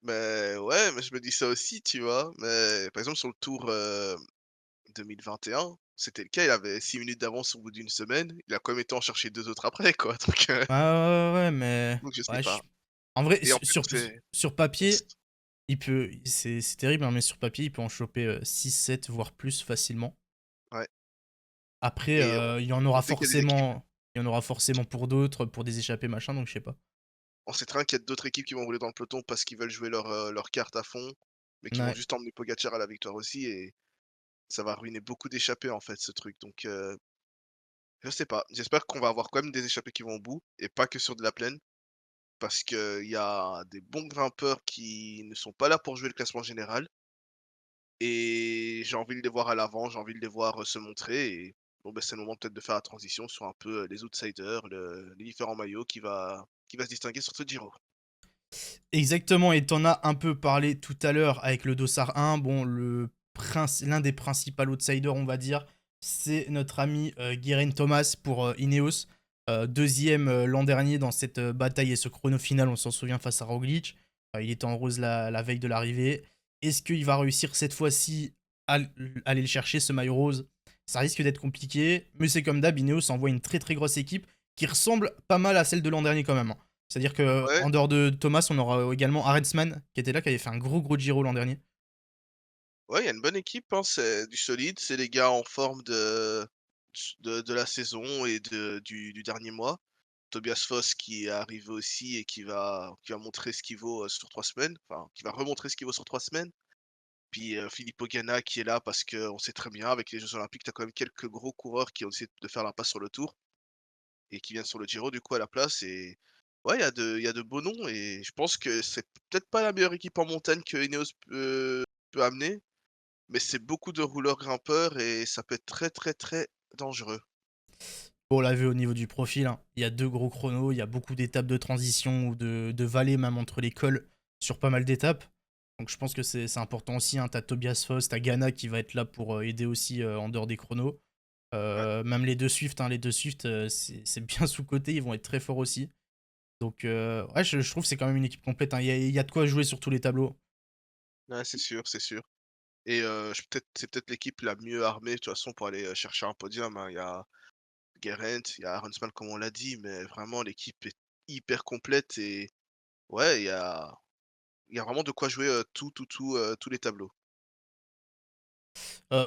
Mais ouais, mais je me dis ça aussi, tu vois? Mais par exemple sur le Tour, 2021, c'était le cas, il avait 6 minutes d'avance au bout d'une semaine, il a quand même été en chercher 2 autres après quoi, Ouais, ouais, ouais, mais. donc je sais Ouais, pas en vrai, et en plus c'est sur on s papier, il peut. C'est terrible, hein, mais sur papier, il peut en choper 6, 7, voire plus facilement. ouais Après, et il y en aura on sait qu'il y a des équipes forcément. Il y en aura forcément pour d'autres, pour des échappées, machin, donc je sais pas. on sait très bien qu'il y a d'autres équipes qui vont rouler dans le peloton parce qu'ils veulent jouer leur carte à fond, mais qui vont Ouais. juste emmener Pogacar à la victoire aussi et ça va ruiner beaucoup d'échappées, en fait, ce truc, donc je sais pas. J'espère qu'on va avoir quand même des échappées qui vont au bout et pas que sur de la plaine parce qu'il y a des bons grimpeurs qui ne sont pas là pour jouer le classement général et j'ai envie de les voir à l'avant, j'ai envie de les voir, se montrer et bon, bah, c'est le moment peut-être de faire la transition sur un peu, les outsiders, les différents maillots qui va se distinguer sur ce Giro. Exactement, et t'en as un peu parlé tout à l'heure avec le Dossard 1. Bon, l'un des principaux outsiders, on va dire, c'est notre ami Geraint Thomas pour Ineos. Deuxième l'an dernier dans cette bataille et ce chrono final, on s'en souvient, face à Roglic. Il était en rose la veille de l'arrivée. Est-ce qu'il va réussir cette fois-ci à aller le chercher, ce maillot rose? Ça risque d'être compliqué, mais c'est comme d'hab, Ineos envoie une très très grosse équipe qui ressemble pas mal à celle de l'an dernier quand même, hein. C'est-à-dire que Ouais, en dehors de Thomas, on aura également Arendsman qui était là, qui avait fait un gros Giro l'an dernier. ouais, il y a une bonne équipe, hein, c'est du solide, c'est les gars en forme de la saison et du dernier mois. Tobias Foss qui est arrivé aussi et qui va montrer ce qu'il vaut, sur 3 semaines, enfin qui va remontrer ce qu'il vaut sur 3 semaines. Puis, Filippo Ganna qui est là parce qu'on sait très bien avec les jeux olympiques, tu as quand même quelques gros coureurs qui ont essayé de faire l'impasse sur le Tour et qui viennent sur le Giro du coup à la place et ouais, il y a de beaux noms et je pense que c'est peut-être pas la meilleure équipe en montagne que Ineos peut amener, mais c'est beaucoup de rouleurs grimpeurs et ça peut être très, très, très dangereux. Bon, on l'a vu au niveau du profil, hein. Il y a 2 gros chronos, il y a beaucoup d'étapes de transition ou de vallées même entre les cols sur pas mal d'étapes. Donc je pense que c'est important aussi, hein. T'as Tobias Foss, t'as Ghana qui va être là pour aider aussi en dehors des chronos. Ouais, Même les deux Swift, hein, les deux Swift, c'est bien sous-coté, ils vont être très forts aussi. Donc ouais, je trouve que c'est quand même une équipe complète, hein. Il y a de quoi jouer sur tous les tableaux. ouais, c'est sûr, c'est sûr et c'est peut-être l'équipe la mieux armée de toute façon pour aller, chercher un podium, hein. Il y a Geraint, il y a Aronsman comme on l'a dit, mais vraiment l'équipe est hyper complète et ouais, il y a vraiment de quoi jouer, tous les tableaux.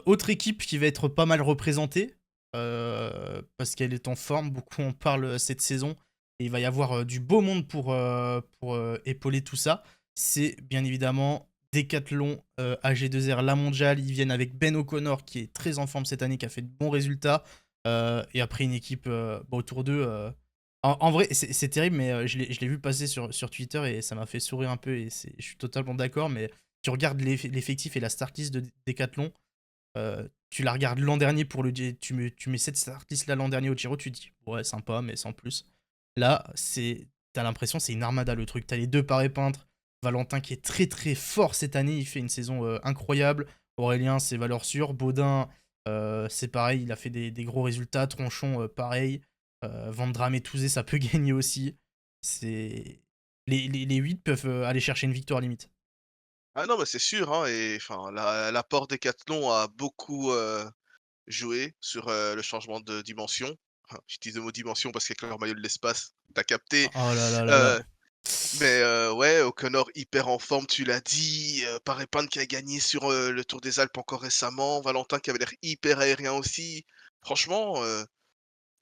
Autre équipe qui va être pas mal représentée, parce qu'elle est en forme, beaucoup en parlent cette saison, et il va y avoir du beau monde pour épauler tout ça. C'est bien évidemment Decathlon AG2R La Mondiale. Ils viennent avec Ben O'Connor qui est très en forme cette année, qui a fait de bons résultats. Et après une équipe autour d'eux. En vrai, c'est terrible, mais je l'ai vu passer sur Twitter et ça m'a fait sourire un peu. Et je suis totalement d'accord, mais tu regardes l'effectif et la start list de Decathlon. Tu la regardes l'an dernier pour le tu mets cette artiste là l'an dernier au Giro, tu te dis ouais sympa mais sans plus. Là, t'as l'impression c'est une armada le truc. T'as les deux parés peintres, Valentin qui est très très fort cette année, il fait une saison incroyable. Aurélien c'est valeur sûre, Baudin c'est pareil, il a fait des gros résultats, Tronchon pareil, Vandram et Touzé ça peut gagner aussi. C'est les 8 peuvent aller chercher une victoire limite. Ah non, mais c'est sûr, hein, et enfin l'apport Decathlon a beaucoup, joué sur, le changement de dimension. J'utilise le mot dimension parce qu'avec leur maillot de l'espace, tu capté. Oh là là là là. Heu, mais ouais, O'Connor hyper en forme, tu l'as dit, Paré-Peintre qui a gagné sur, le Tour des Alpes encore récemment, Valentin qui avait l'air hyper aérien aussi. Franchement,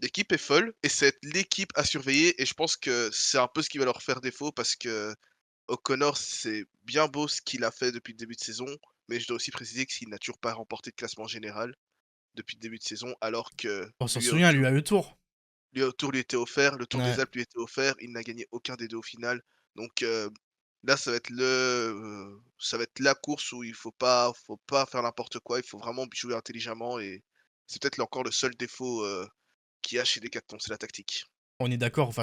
l'équipe est folle et c'est l'équipe à surveiller et je pense que c'est un peu ce qui va leur faire défaut parce que O'Connor, c'est bien beau ce qu'il a fait depuis le début de saison, mais je dois aussi préciser qu'il n'a toujours pas remporté de classement général depuis le début de saison, alors que On s'en lui souvient, lui autour a eu tour. lui était offert, le Tour Ouais. des Alpes lui était offert, il n'a gagné aucun des 2 au final. Donc là, ça va être la course où il faut pas faire n'importe quoi, il faut vraiment jouer intelligemment et c'est peut-être encore le seul défaut, qu'il y a chez Decathlon, c'est la tactique. On est d'accord,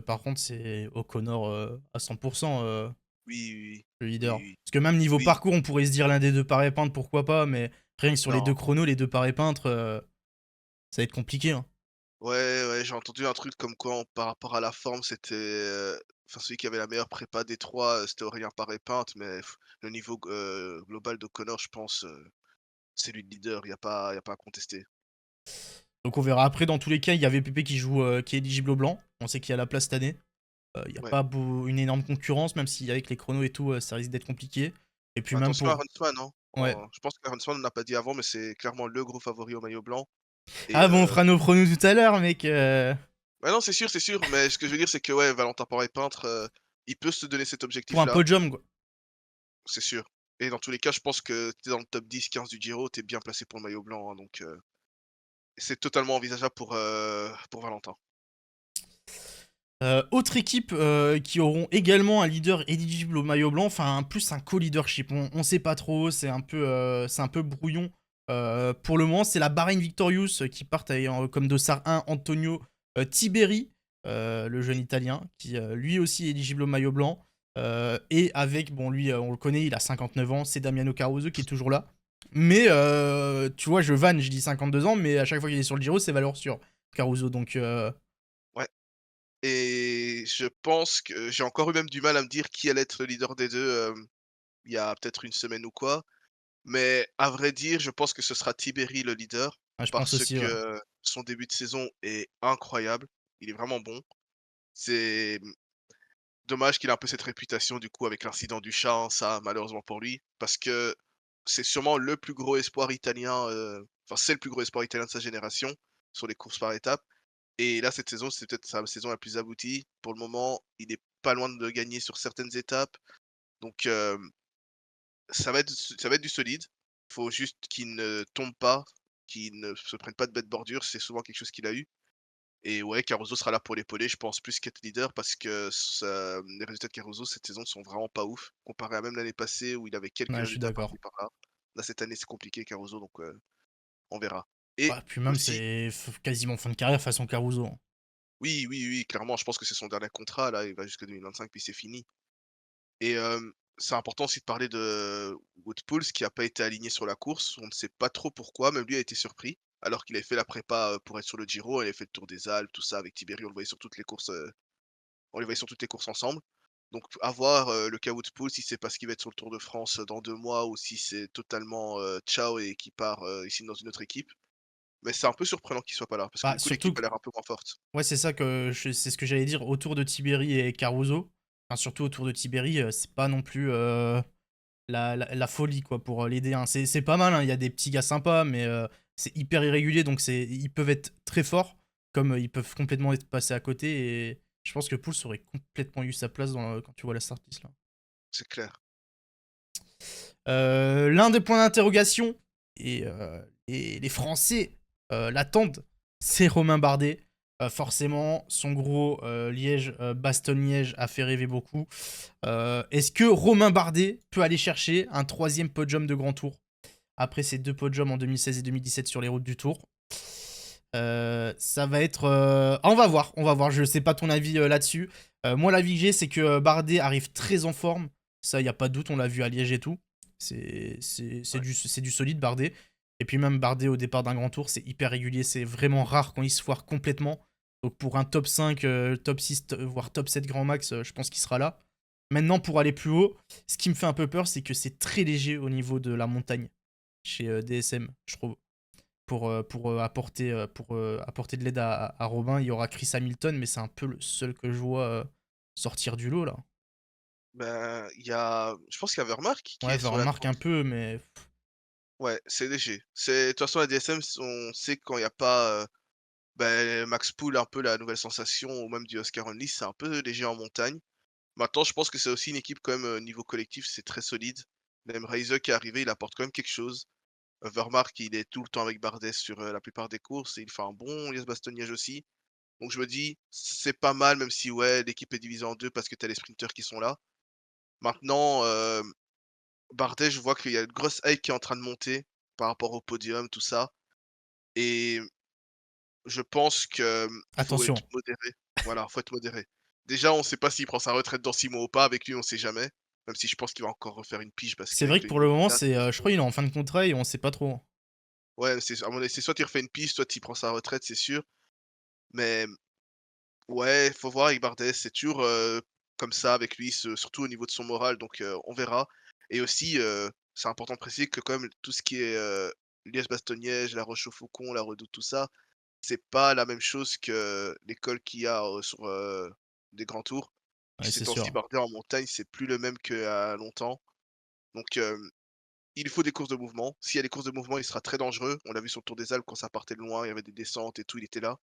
par contre, c'est O'Connor à 100% Oui, oui, le oui, leader. oui, Parce que même niveau oui. parcours, on pourrait se dire l'un des deux parés peintres, pourquoi pas, mais rien que sur les deux Non. chronos, les deux parés peintres, ça va être compliqué. Hein. Ouais, ouais, j'ai entendu un truc comme quoi, par rapport à la forme, c'était, enfin celui qui avait la meilleure prépa des 3, c'était Aurélien Paré-Peintre, mais le niveau global d'O'Connor, je pense, c'est lui le leader, il y a pas à contester. Donc on verra. Après, dans tous les cas, il y avait Pépé qui joue, qui est éligible au blanc. On sait qu'il y a la place cette année. Il n'y a Ouais. pas une énorme concurrence, même si avec les chronos et tout, ça risque d'être compliqué. Et puis même Attention à pour. Huntsman, hein. Ouais. Je pense que Huntsman, on n'a pas dit avant, mais c'est clairement le gros favori au maillot blanc et Ah bon, on fera nos pronos tout à l'heure, mec. ouais, non, c'est sûr, mais ce que je veux dire, c'est que, ouais, Valentin Paré-Peintre, il peut se donner cet Pour un objectif-là, podium, quoi. c'est sûr et dans tous les cas, je pense que tu es dans le top 10-15 du Giro, tu es bien placé pour le maillot blanc, hein, donc c'est totalement envisageable pour Valentin. Autre équipe qui auront également un leader éligible au maillot blanc, enfin plus un co-leadership, on sait pas trop, c'est un peu brouillon. Pour le moment, c'est la Bahrain Victorious qui partent avec, comme dossard 1 Antonio Tiberi, le jeune italien, qui lui aussi est éligible au maillot blanc. Et avec, bon lui on le connaît, il a 59 ans, c'est Damiano Caruso qui est toujours là. Mais tu vois, je vanne, je dis 52 ans, mais à chaque fois qu'il est sur le Giro, c'est valeur sûre, Caruso. Donc Ouais. Et je pense que j'ai encore eu même du mal à me dire qui allait être le leader des 2, il y a peut-être une semaine ou quoi. Mais à vrai dire, je pense que ce sera Tiberi le leader, je pense parce aussi, ouais. que son début de saison est incroyable. Il est vraiment bon. C'est, dommage qu'il ait un peu cette réputation du coup avec l'incident du chat, hein, ça malheureusement pour lui, parce que c'est sûrement le plus gros espoir italien, enfin c'est le plus gros espoir italien de sa génération sur les courses par étapes. Et là, cette saison, c'est peut-être sa saison la plus aboutie. Pour le moment, il est pas loin de gagner sur certaines étapes. Donc, ça va être du solide. Faut juste qu'il ne tombe pas, qu'il ne se prenne pas de bête bordure. C'est souvent quelque chose qu'il a eu. Et ouais, Caruso sera là pour l'épauler, je pense, plus qu'être leader parce que les résultats de Caruso cette saison sont vraiment pas ouf. Comparé à même l'année passée où il avait quelques Ouais, je suis résultats d'accord. par-ci par-là. Là, cette année, c'est compliqué, Caruso, donc on verra. Et Ouais, puis même, aussi, c'est quasiment fin de carrière façon Caruso. Hein. oui, oui, oui, clairement, je pense que c'est son dernier contrat. Là, il va jusqu'à 2025, puis c'est fini. Et c'est important aussi de parler de Wout Poels qui a pas été aligné sur la course. On ne sait pas trop pourquoi, même lui a été surpris, alors qu'il avait fait la prépa, pour être sur le Giro, il avait fait le Tour des Alpes, tout ça avec Tiberi, on le voyait sur toutes les courses, on les voyait sur toutes les courses ensemble. Donc à voir, le cas Wout Poels, si c'est parce qu'il va être sur le Tour de France, dans 2 mois ou si c'est totalement, ciao et qu'il part, il signe dans une autre équipe. Mais c'est un peu surprenant qu'il soit pas là, parce que Bah, du coup surtout l'équipe que, a l'air un peu moins forte. ouais, c'est ce que j'allais dire autour de Tiberi et Caruso. Enfin, surtout autour de Tiberi, c'est pas non plus. la folie quoi pour les D1. C'est pas mal, hein, il y a des petits gars sympas, mais c'est hyper irrégulier, donc ils peuvent être très forts, comme ils peuvent complètement être passés à côté, et je pense que Pouls aurait complètement eu sa place quand tu vois la start list là. C'est clair. L'un des points d'interrogation, et les Français l'attendent, c'est Romain Bardet. Forcément, son gros Liège, Bastogne-Liège a fait rêver beaucoup. Est-ce que Romain Bardet peut aller chercher un troisième podium de Grand Tour après ses 2 podiums en 2016 et 2017 sur les routes du Tour? Ça va être... on va voir, on va voir. Je sais pas ton avis là-dessus. Moi, l'avis que j'ai, c'est que Bardet arrive très en forme. Ça, y a pas de doute, on l'a vu à Liège et tout. C'est Ouais. du solide, Bardet. Et puis même Bardet au départ d'un grand tour, c'est hyper régulier. C'est vraiment rare quand il se foire complètement. Donc pour un top 5, top 6, voire top 7 grand max, je pense qu'il sera là. Maintenant, pour aller plus haut, ce qui me fait un peu peur, c'est que c'est très léger au niveau de la montagne chez DSM, je trouve. Apporter de l'aide à Robin, il y aura Chris Hamilton, mais c'est un peu le seul que je vois sortir du lot là. Ben, je pense qu'il y a Vermark qui Ouais, est sur la remarque course. un peu, mais Ouais, c'est léger. De toute façon, la DSM, on sait que quand il y a pas, Max Pool, un peu la nouvelle sensation, ou même du Oscar Only, c'est un peu léger en montagne. Maintenant, je pense que c'est aussi une équipe quand même, niveau collectif, c'est très solide. Même Reize qui est arrivé, il apporte quand même quelque chose. Vermaak, il est tout le temps avec Bardet sur, la plupart des courses et il fait un bon Liège-Bastogne-Liège aussi. Donc je me dis: «C'est pas mal», même si ouais, l'équipe est divisée en 2 parce que tu as les sprinters qui sont là. Maintenant, Bardet, je vois qu'il y a une grosse hype qui est en train de monter par rapport au podium, tout ça, et je pense que, faut être attention. modéré. Voilà, faut être modéré. Déjà, on sait pas s'il prend sa retraite dans 6 mois ou pas. Avec lui, on sait jamais. Même si je pense qu'il va encore refaire une pige parce C'est vrai qu'avec que le pour le niveau moment, qu'il a, je crois qu'il est en fin de contrat et on sait pas trop. ouais, c'est à mon avis, c'est soit il refait une pige, soit il prend sa retraite, c'est sûr. Mais ouais, faut voir avec Bardet, c'est toujours, comme ça avec lui, surtout au niveau de son moral, donc on verra. Et aussi, c'est important de préciser que quand même tout ce qui est, Liège-Bastogne-Liège, La Roche-au-Faucon, La Redoute, tout ça, c'est pas la même chose que l'école qu'il y a, sur, des grands tours. Puis Ouais, ces c'est temps-ci, sûr. Bardet en montagne, c'est plus le même qu'il y a longtemps. Donc il faut des courses de mouvement. S'il y a des courses de mouvement, il sera très dangereux. On l'a vu sur le Tour des Alpes quand ça partait de loin, il y avait des descentes et tout, il était là.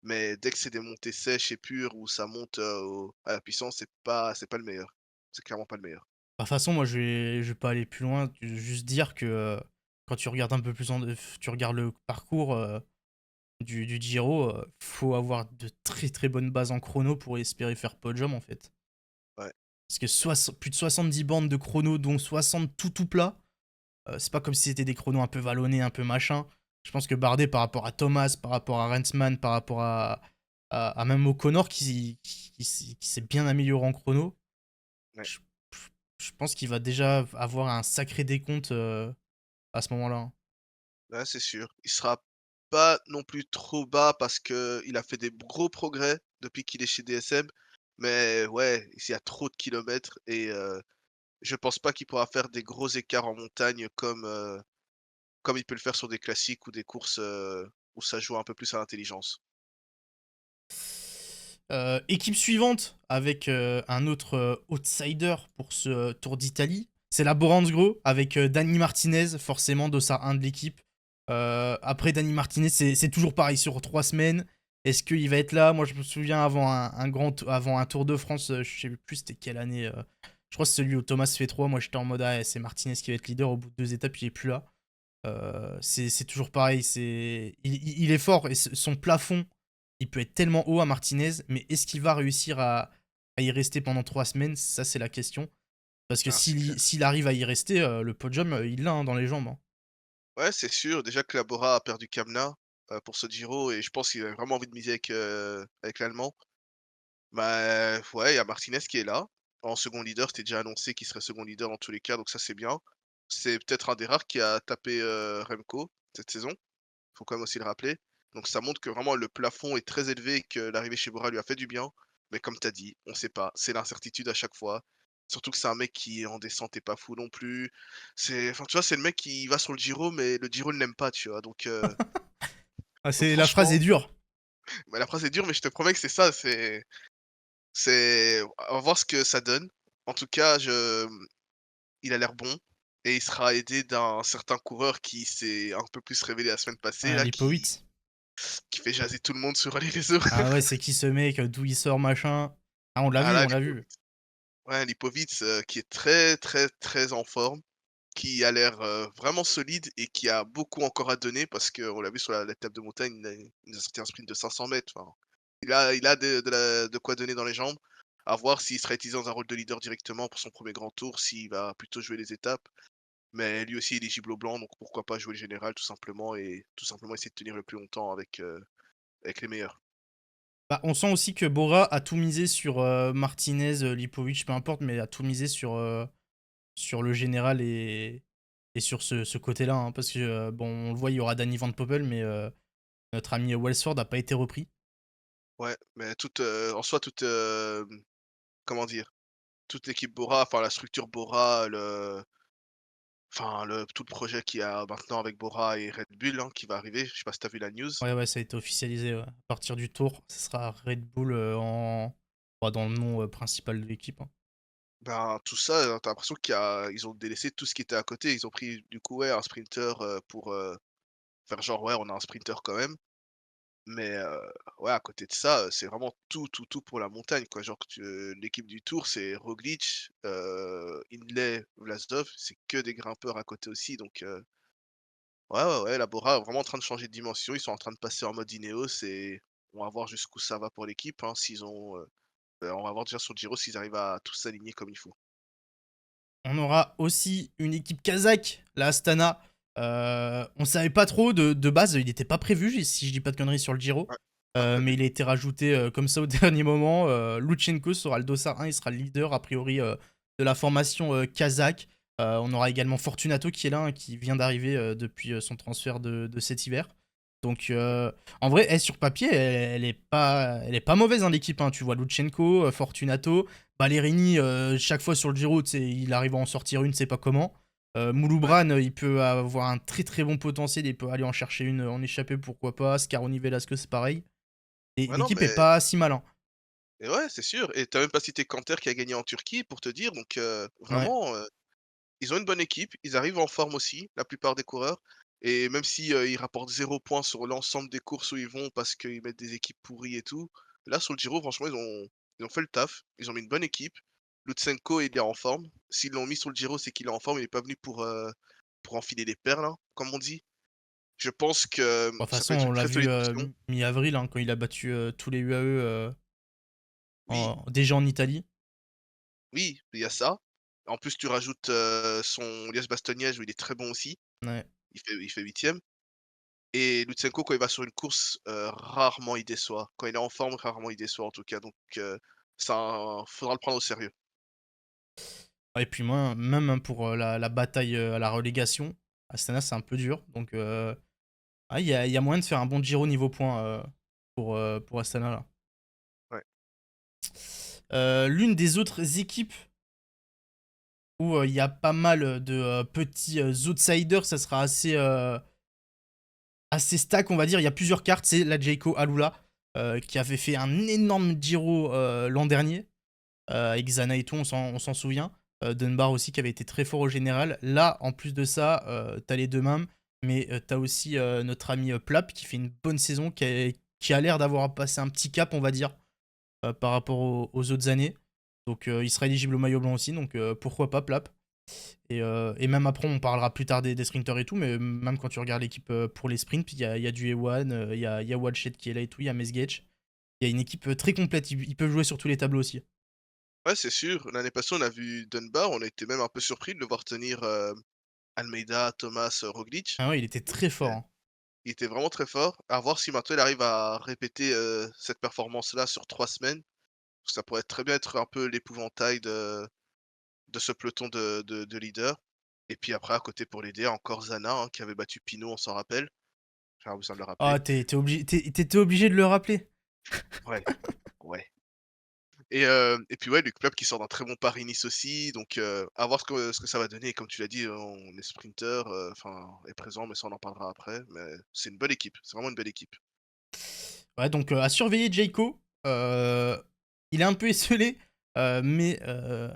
Mais dès que c'est des montées sèches et pures où ça monte, à la puissance, c'est pas le meilleur. C'est clairement pas le meilleur. De toute façon, moi, je vais pas aller plus loin. Juste dire que quand tu regardes un peu plus tu regardes le parcours du Giro, faut avoir de très très bonnes bases en chrono pour espérer faire podium en fait. Ouais, Parce que plus de 70 bandes de chrono, dont 60 tout plat, c'est pas comme si c'était des chronos un peu vallonnés, un peu machin. Je pense que Bardet, par rapport à Thomas, par rapport à Rensman, par rapport à même O'Connor, qui s'est bien amélioré en chrono, ouais. je, je pense qu'il va déjà avoir un sacré décompte à ce moment-là, hein. Ouais, c'est sûr. Il sera pas non plus trop bas parce que il a fait des gros progrès depuis qu'il est chez DSM. Mais ouais, il y a trop de kilomètres et je pense pas qu'il pourra faire des gros écarts en montagne comme il peut le faire sur des classiques ou des courses, où ça joue un peu plus à l'intelligence. Équipe suivante, avec un autre outsider pour ce Tour d'Italie, c'est la Boransgro, avec Dani Martinez, forcément, dossard 1 de l'équipe. Après, Dani Martinez, c'est toujours pareil sur 3 semaines. Est-ce qu'il va être là? Moi, je me souviens avant avant un Tour de France, je sais plus c'était quelle année. Je crois que c'est celui où Thomas fait 3. Moi, j'étais en mode, ah, c'est Martinez qui va être leader. Au bout de 2 étapes, il est plus là. C'est toujours pareil. Il est fort et son plafond, il peut être tellement haut à Martinez, mais est-ce qu'il va réussir à y rester pendant 3 semaines? Ça, c'est la question. Parce que Ah, c'est clair. s'il arrive à y rester, le podium, il l'a hein, dans les jambes, hein. Ouais, c'est sûr. Déjà que Labora a perdu Kamna, pour ce Giro et je pense qu'il a vraiment envie de miser avec l'Allemand. Bah, ouais, il y a Martinez qui est là. En second leader, c'était déjà annoncé qu'il serait second leader dans tous les cas, donc ça, c'est bien. C'est peut-être un des rares qui a tapé, Remco cette saison. Faut quand même aussi le rappeler. Donc ça montre que vraiment le plafond est très élevé et que l'arrivée chez Bora lui a fait du bien. Mais comme tu as dit, on sait pas, c'est l'incertitude à chaque fois. Surtout que c'est un mec qui est en descente et pas fou non plus. Enfin, tu vois, c'est le mec qui va sur le Giro, mais le Giro ne l'aime pas, tu vois. Donc, Ah, donc la phrase est franchement, dure. bah, la phrase est dure, mais je te promets que c'est ça. C'est, on va voir ce que ça donne. En tout cas, je, mmh, il faut des courses de mouvement. S'il y a des courses de mouvement, il sera très dangereux. Donc, faut quand même aussi le rappeler. Donc ça montre que vraiment le plafond est très élevé et que l'arrivée chez Bora lui a fait du bien. Mais comme tu as dit, on sait pas, c'est l'incertitude à chaque fois. Surtout que c'est un mec qui est en descente et pas fou non plus. C'est enfin, tu vois, c'est le mec qui va sur le Giro, mais le Giro ne l'aime pas, tu vois? Donc, il a l'air bon et il sera aidé d'un certain coureur qui s'est un peu plus révélé la semaine passée là, qui Lipowitz. qui fait jaser tout le monde sur les réseaux. Ah ouais, c'est qui ce mec? D'où il sort, machin? Ah, on l'a Ah vu, là, on l'a vu. Lipovic. Ouais, Lipovic, qui est très, très, très en forme, qui a l'air, vraiment solide et qui a beaucoup encore à donner parce qu'on l'a vu sur la l'étape de montagne, il nous a sorti un sprint de 500 mètres. Enfin, il a de quoi donner dans les jambes. À voir s'il sera utilisé dans un rôle de leader directement pour son premier grand tour, s'il va plutôt jouer les étapes. Mais lui aussi est éligible au blanc, donc pourquoi pas jouer le général tout simplement et tout simplement essayer de tenir le plus longtemps avec les meilleurs. Bah, on sent aussi que Bora a tout misé sur Martinez, Lipovic, peu importe, mais a tout misé sur le général et sur ce côté-là. Hein, parce que, bon, on le voit, il y aura Danny Van Poppel, mais notre ami Wellsford n'a pas été repris. Ouais, mais en soi comment dire? Toute l'équipe Bora, enfin la structure Bora, tout le projet qu'il y a maintenant avec Bora et Red Bull, hein, qui va arriver. Je sais pas si tu vu la news? Ouais, ouais, ça a été officialisé. Ouais. À partir du tour, ce sera Red Bull bah, dans le nom principal de l'équipe. Hein. Ben, tout ça, tu l'impression ils ont délaissé tout ce qui était à côté. Ils ont pris du coup, ouais, un sprinter, pour, faire genre: «Ouais, on a un sprinter quand même». Mais, ouais, à côté de ça, c'est vraiment tout, tout, tout pour la montagne, quoi. Genre que l'équipe du Tour, c'est Roglic, Hindley, Vlasdov, c'est que des grimpeurs à côté aussi, donc, ouais, ouais, ouais, la Bora est vraiment en train de changer de dimension. Ils sont en train de passer en mode Ineos et on va voir jusqu'où ça va pour l'équipe, hein, on va voir déjà sur le Giro s'ils arrivent à tous s'aligner comme il faut. On aura aussi une équipe kazakh, la Astana. On savait pas trop de base, il n'était pas prévu, si je dis pas de conneries sur le Giro. Ouais, pas Mais prévu. il a été rajouté comme ça au dernier moment. Lutsenko sera le dossard 1, il sera le leader a priori de la formation kazakh. On aura également Fortunato qui est là, hein, qui vient d'arriver depuis son transfert de cet hiver. Donc en vrai, sur papier, elle est pas mauvaise hein, l'équipe. Hein. Tu vois Lutsenko, Fortunato, Ballerini, chaque fois sur le Giro, il arrive à en sortir une, c'est pas comment. Ouais. Mouloubran, il peut avoir un très très bon potentiel, il peut aller en chercher une en échappée, pourquoi pas. Scaroni Velasquez, c'est pareil. Et Ouais, non, l'équipe est pas si mal. Hein. mais ouais, c'est sûr et tu même pas cité Kanter qui a gagné en Turquie pour te dire, donc, Ouais. vraiment, ils ont une bonne équipe, ils arrivent en forme aussi, la plupart des coureurs et même si, ils rapportent 0 point sur l'ensemble des courses où ils vont parce qu'ils mettent des équipes pourries et tout, là sur le Giro franchement ils ont fait le taf, ils ont mis une bonne équipe. Lutsenko il est en forme. S'ils l'ont mis sur le Giro, c'est qu'il est en forme, il est pas venu pour enfiler des perles, hein, comme on dit. Je pense que, Bon, de toute ça peut façon, être on une l'a très vu solide option. mi-avril hein, quand il a battu tous les UAE Oui, déjà en Italie. oui, il y a ça. En plus tu rajoutes, son Liège-Bastogne-Liège où il est très bon aussi, Ouais. il fait 8e. Et Lutsenko, quand il va sur une course, rarement il déçoit. Quand il est en forme, rarement il déçoit en tout cas, donc, ça faudra le prendre au sérieux. Ouais, et puis moi, même hein, pour la bataille à la relégation, Astana c'est un peu dur. Donc il y a moyen de faire un bon Giro niveau points pour Astana là. Ouais. L'une des autres équipes où il y a pas mal de petits outsiders, ça sera assez stack, on va dire. Il y a plusieurs cartes. C'est la Jayco Alula qui avait fait un énorme Giro l'an dernier. Avec Zana et tout, on s'en souvient. Dunbar aussi qui avait été très fort au général. Là, en plus de ça, t'as les deux mêmes, mais t'as aussi notre ami Plap qui fait une bonne saison, qui a l'air d'avoir passé un petit cap, on va dire, par rapport aux autres années. Donc il sera éligible au maillot blanc aussi, donc pourquoi pas Plap. Et même après, on parlera plus tard des sprinters et tout, mais même quand tu regardes l'équipe pour les sprints, il y a du Ewan, il y a Walshed qui est là et tout, il y a Mesgage. Il y a une équipe très complète, ils peuvent jouer sur tous les tableaux aussi. Ouais, c'est sûr. L'année passée, on a vu Dunbar, on a été même un peu surpris de le voir tenir, Almeida, Thomas, Roglic. Ah ouais, il était très fort. Heu, Hein. il était vraiment très fort. À voir si maintenant il arrive à répéter, cette performance-là sur 3 semaines. Ça pourrait très bien être un peu l'épouvantail de ce peloton de leaders. Et puis après à côté pour l'aider, encore Zana, hein, qui avait battu Pinot, on s'en rappelle. J'aurais besoin de le rappeler. Ah, t'étais obligé de le rappeler. Ouais, ouais. Et puis ouais, Luc Plap qui sort d'un très bon Paris-Nice aussi, donc, à voir ce que ça va donner. Comme tu l'as dit, on est sprinter, enfin est présent, mais ça on en parlera après. Mais c'est une belle équipe, c'est vraiment une belle équipe. Ouais, donc à surveiller Jayco. Il est un peu esselé. Mais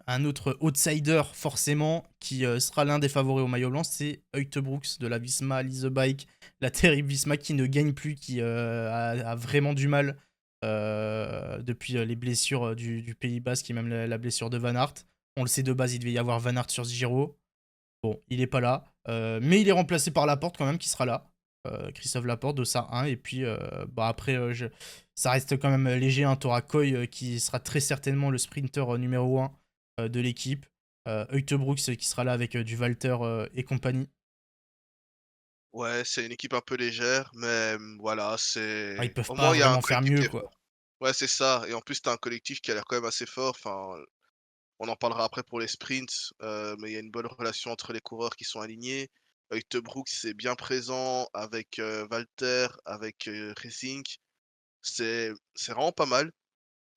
un autre outsider, forcément, qui sera l'un des favoris au maillot blanc, c'est Brooks de la Visma Lease the Bike, la terrible Visma qui ne gagne plus, qui a vraiment du mal depuis les blessures du Pays Basque et même la blessure de Van Aert. On le sait de base, il devait y avoir Van Aert sur ce Giro. Bon, il est pas là. Mais il est remplacé par Laporte quand même, qui sera là. Christophe Laporte, de ça 1. Et puis, bah après, ça reste quand même léger. Un Torakoy qui sera très certainement le sprinter numéro 1 de l'équipe. Brooks qui sera là avec du Walter et compagnie. Ouais, c'est une équipe un peu légère, mais voilà, Ah, ils c'est peuvent au pas moins il y a un vraiment faire collectif qui mieux, est quoi. fort. Ouais, c'est ça et en plus, tu as un collectif qui a l'air quand même assez fort. Enfin, on en parlera après pour les sprints, mais il y a une bonne relation entre les coureurs qui sont alignés. Brooks est bien présent avec, Walter, avec, Racing. C'est vraiment pas mal.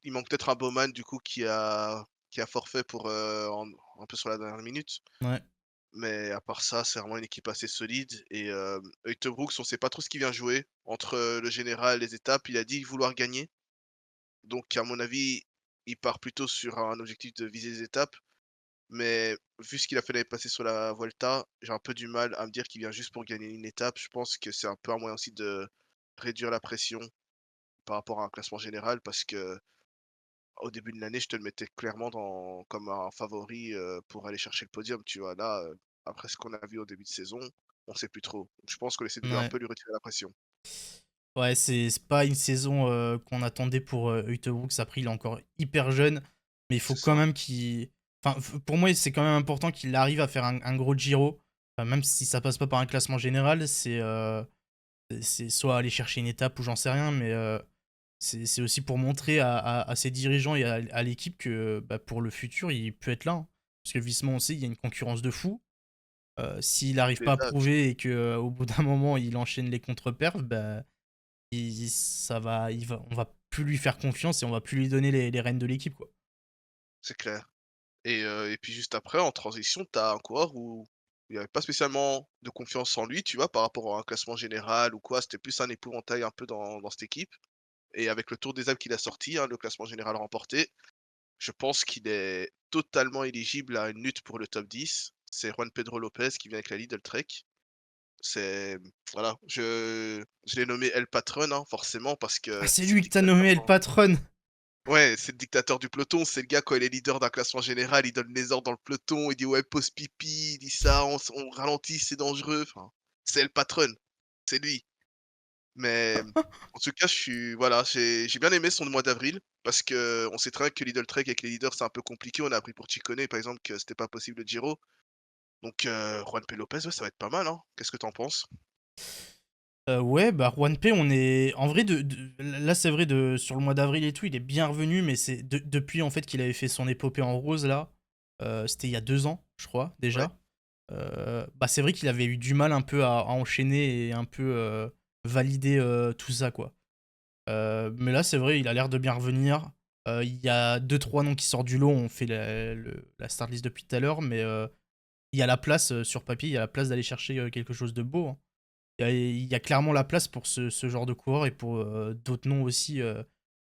Il manque peut-être un Bowman du coup qui a forfait pour, un peu sur la dernière minute. Ouais, Mais à part ça, c'est vraiment une équipe assez solide et Brooks, on sait pas trop ce qu'il vient jouer. Entre, le général et les étapes, il a dit vouloir gagner. Donc à mon avis, il part plutôt sur un objectif de viser les étapes. Mais vu ce qu'il a fait l'année passée sur la Vuelta, j'ai un peu du mal à me dire qu'il vient juste pour gagner une étape. Je pense que c'est un peu un moyen aussi de réduire la pression par rapport à un classement général parce que au début de l'année, je te le mettais clairement comme un favori, pour aller chercher le podium, tu vois? Là, après ce qu'on a vu au début de saison, on sait plus trop. Je pense qu'on essaie de lui un ouais. peu lui retirer la pression. Ouais, c'est pas une saison qu'on attendait pour Brooks. Après, il est encore hyper jeune. Mais il faut C'est quand ça. même qu'il. Enfin, pour moi, c'est quand même important qu'il arrive à faire un gros Giro. Enfin, même si ça passe pas par un classement général, c'est soit aller chercher une étape ou j'en sais rien, mais c'est aussi pour montrer à ses dirigeants et à l'équipe que bah, pour le futur, il peut être là, hein. Parce que Visma, on sait, il y a une concurrence de fou. S'il n'arrive Les pas à âges, prouver et qu'au bout d'un moment, il enchaîne les contre-perfs, bah, on va plus lui faire confiance et on va plus lui donner les rênes de l'équipe, quoi. c'est clair. Et puis juste après, en transition, tu as un coureur où il y avait pas spécialement de confiance en lui, tu vois? Par rapport à un classement général ou quoi, c'était plus un épouvantail un peu dans cette équipe et avec le Tour des Alpes qu'il a sorti, hein, le classement général remporté, je pense qu'il est totalement éligible à une lutte pour le top 10. C'est Juan Pedro Lopez qui vient avec la Lidl Trek. C'est voilà, je l'ai nommé El Patron, hein, forcément parce Ah, que c'est c'est le lui que t'as dictateur nommé le dans patron! ouais, c'est le dictateur du peloton. C'est le gars quand il est leader d'un classement général, il donne les ordres dans le peloton, il dit: «Ouais, pause pipi», il dit ça: On ralentit, c'est dangereux», enfin, c'est El Patron, c'est lui. Mais en tout cas, je suis voilà, j'ai bien aimé son mois d'avril parce qu'on sait très bien que Lidl Trek avec les leaders, c'est un peu compliqué. On a appris pour Ciccone, par exemple, que c'était pas possible le Giro. Donc Juan P. Lopez, ouais, ça va être pas mal, hein. Qu'est-ce que tu en penses? Ouais, bah, Juan P, on est. En vrai, là, c'est vrai, sur le mois d'avril et tout, il est bien revenu, mais c'est depuis en fait qu'il avait fait son épopée en rose, là. C'était il y a 2 ans, je crois, Ouais, déjà. Bah, c'est vrai qu'il avait eu du mal un peu à enchaîner et un peu valider tout ça, quoi. Mais là, c'est vrai, il a l'air de bien revenir. Il y a deux trois noms qui sortent du lot. On fait la start list depuis tout à l'heure, mais il y a la place sur papier, il y a la place d'aller chercher quelque chose de beau, hein. Il y a clairement la place pour ce genre de coureur et pour d'autres noms aussi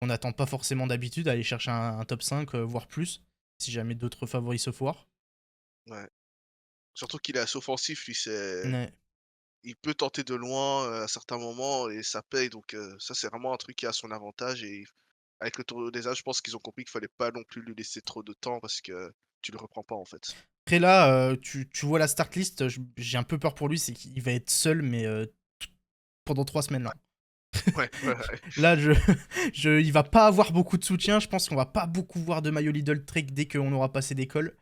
qu'on n'attend pas forcément d'habitude, aller chercher un top 5, voire plus, si jamais d'autres favoris se foirent. ouais. Surtout qu'il est assez offensif, lui, c'est Ouais. il peut tenter de loin, à certains moments et ça paye donc ça, c'est vraiment un truc qui a son avantage et avec le Tour des Âges, je pense qu'ils ont compris qu'il fallait pas non plus lui laisser trop de temps parce que tu le reprends pas, en fait. Après là, tu vois la start list, j'ai un peu peur pour lui, c'est qu'il va être seul, mais pendant 3 semaines là. Ouais, ouais, ouais. Là, il va pas avoir beaucoup de soutien. Je pense qu'on va pas beaucoup voir de maillot Lidl Trek dès qu'on aura passé d'école.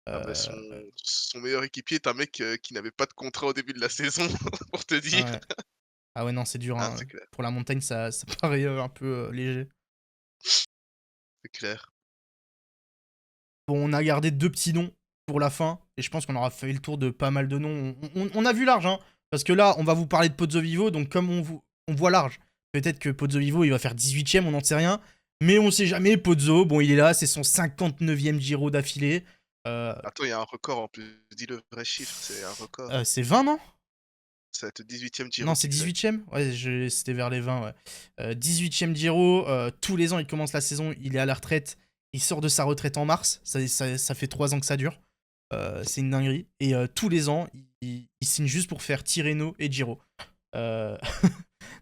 Ah bah, Euh, son meilleur équipier est un mec, qui n'avait pas de contrat au début de la saison, pour te dire. ouais. Ah ouais, non, c'est dur, Ah, hein. c'est clair, Pour la montagne, ça paraît un peu léger. c'est clair. Bon, on a gardé deux petits noms pour la fin. Et je pense qu'on aura fait le tour de pas mal de noms. On a vu large, hein. Parce que là, on va vous parler de Pozzo Vivo. Donc, comme on voit large, peut-être que Pozzo Vivo, il va faire 18ème, on n'en sait rien. Mais on sait jamais. Pozzo, bon, il est là. C'est son 59e Giro d'affilée. Euh, Attends, il y a un record en plus, dis le vrai chiffre, c'est un record. c'est 20, non? Ça va être le 18e Non, Giro c'est qu'il fait. 18ème. Ouais, c'était vers les 20, ouais. 18ème Giro. Tous les ans, il commence la saison. Il est à la retraite. Il sort de sa retraite en mars. Ça fait 3 ans que ça dure. C'est une dinguerie. Et tous les ans, il signe juste pour faire Tirreno et Giro. Euh,